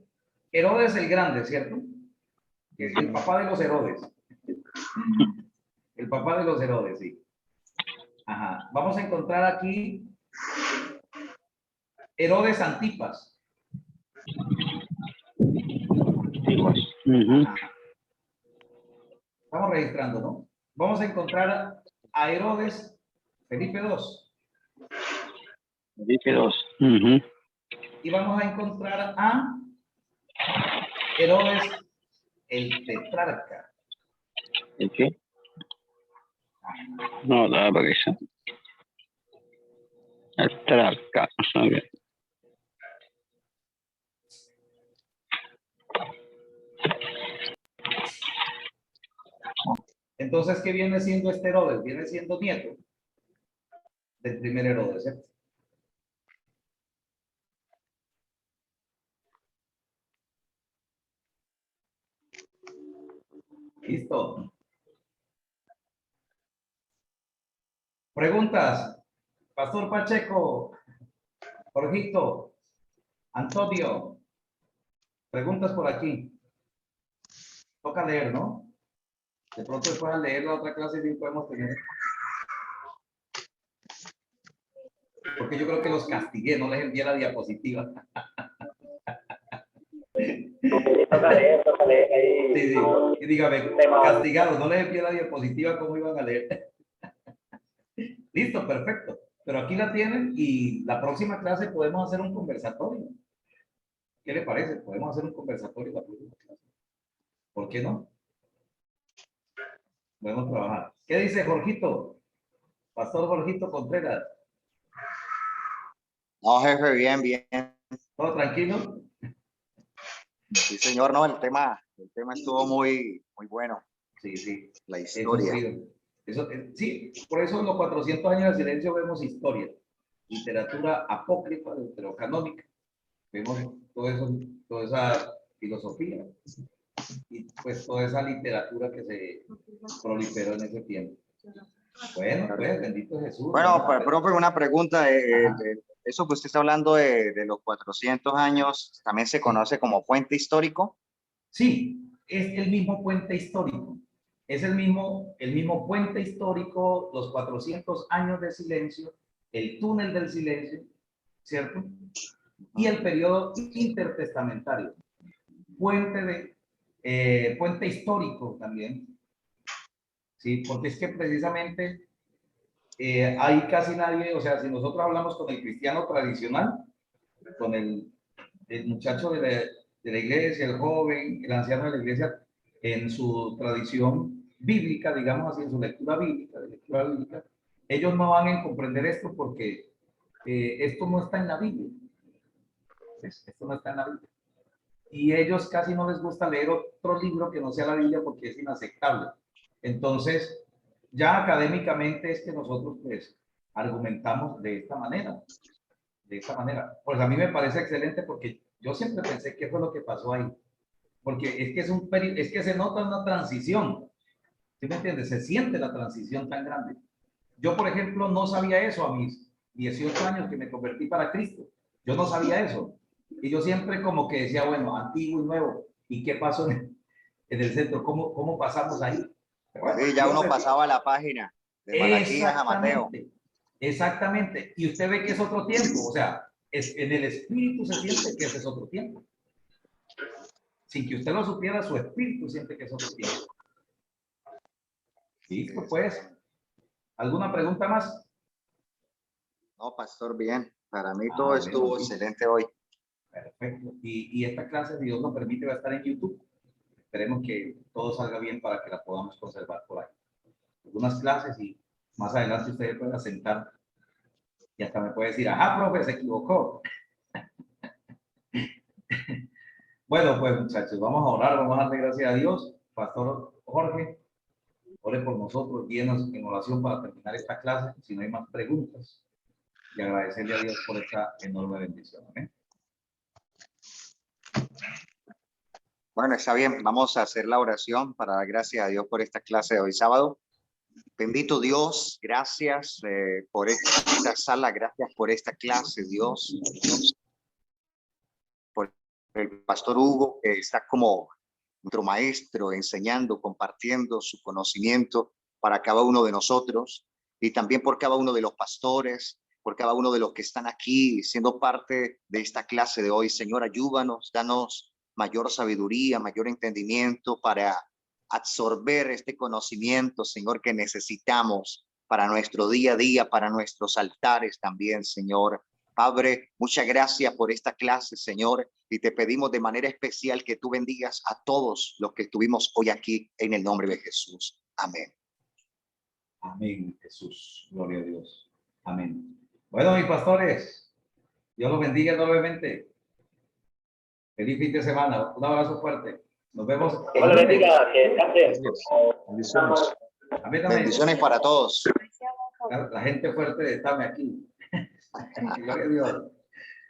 Herodes el Grande, ¿cierto? El papá de los Herodes. El papá de los Herodes, sí. Ajá. Vamos a encontrar aquí Herodes Antipas. Ajá. Estamos registrando, ¿no? Vamos a encontrar a Herodes Felipe II. Felipe II. Y vamos a encontrar a Herodes el tetrarca. ¿El qué? No, la para que sea. El tetrarca. Okay. Entonces, ¿qué viene siendo este Herodes? Viene siendo nieto del primer Herodes, ¿cierto? Listo. Preguntas. Pastor Pacheco, Jorgito, Antonio. Preguntas por aquí. Toca leer, ¿no? De pronto después al leer la otra clase sí podemos tener. Porque yo creo que los castigué, no les envié la diapositiva. Toca leer ahí. Sí, sí. Y dígame, castigados, no les envié la diapositiva, ¿cómo iban a leer? Listo, perfecto. Pero aquí la tienen y la próxima clase podemos hacer un conversatorio. ¿Qué le parece? Podemos hacer un conversatorio la próxima clase. ¿Por qué no? Podemos trabajar. ¿Qué dice Jorgito? Pastor Jorgito Contreras. No, jefe, bien, bien. ¿Todo tranquilo? Sí, señor, no, el tema estuvo muy bueno. Sí, sí. La Eso historia. sí. Sí, por eso en los 400 años de silencio vemos historia, literatura apócrifa, deuterocanónica. Vemos todo eso, toda esa filosofía y pues toda esa literatura que se proliferó en ese tiempo. Bueno, pues bendito Jesús. Bueno, pues, profe, una pregunta. Eso que usted está hablando de los 400 años, ¿también se conoce como puente histórico? Sí, es el mismo puente histórico. Es el mismo puente histórico, los 400 años de silencio, el túnel del silencio, ¿cierto? Y el periodo intertestamentario. Puente histórico también, ¿sí? Porque es que precisamente hay casi nadie, o sea, si nosotros hablamos con el cristiano tradicional, con el muchacho de la iglesia, el joven, el anciano de la iglesia, en su tradición bíblica, digamos así, en su lectura bíblica, ellos no van a comprender esto porque esto no está en la Biblia. Esto no está en la Biblia. Y ellos casi no les gusta leer otro libro que no sea la Biblia porque es inaceptable. Entonces, ya académicamente es que nosotros pues argumentamos de esta manera. De esta manera. Pues a mí me parece excelente porque yo siempre pensé qué fue lo que pasó ahí. Porque es que es que se nota una transición. ¿Sí me entiendes? Se siente la transición tan grande. Yo, por ejemplo, no sabía eso a mis 18 años que me convertí para Cristo. Yo no sabía eso. Y yo siempre como que decía, bueno, antiguo y nuevo. ¿Y qué pasó en el centro? ¿Cómo pasamos ahí? Bueno, sí, ya uno pasaba la página de Malaquías a Mateo. Exactamente. Y usted ve que es otro tiempo. O sea, en el espíritu se siente que ese es otro tiempo. Sin que usted lo supiera, su espíritu siente que es otro tiempo. Listo, pues. ¿Alguna pregunta más? No, pastor, bien. Para mí todo estuvo excelente hoy. Perfecto. Y esta clase, si Dios lo permite, va a estar en YouTube. Esperemos que todo salga bien para que la podamos conservar por ahí. Algunas clases y más adelante ustedes pueden sentar y hasta me puede decir, ajá, profe, se equivocó. Bueno, pues muchachos, vamos a orar, vamos a darle gracias a Dios. Pastor Jorge, ore por nosotros, guíenos en oración para terminar esta clase, si no hay más preguntas. Y agradecerle a Dios por esta enorme bendición. ¿Amén? Bueno, está bien. Vamos a hacer la oración para dar gracias a Dios por esta clase de hoy sábado. Bendito Dios, gracias por esta sala, gracias por esta clase, Dios. Por el pastor Hugo, que está como nuestro maestro, enseñando, compartiendo su conocimiento para cada uno de nosotros, y también por cada uno de los pastores, por cada uno de los que están aquí siendo parte de esta clase de hoy. Señor, ayúdanos, danos mayor sabiduría, mayor entendimiento para absorber este conocimiento, Señor, que necesitamos para nuestro día a día, para nuestros altares también, Señor. Padre, muchas gracias por esta clase, Señor, y te pedimos de manera especial que tú bendigas a todos los que estuvimos hoy aquí en el nombre de Jesús. Amén. Amén, Jesús. Gloria a Dios. Amén. Bueno, mis pastores, Dios los bendiga enormemente. Feliz fin de semana. Un abrazo fuerte. Nos vemos. Dios le bendiga, que descansen. Bendiciones. Bendiciones para todos. La gente fuerte de Tame aquí. Gloria a Dios.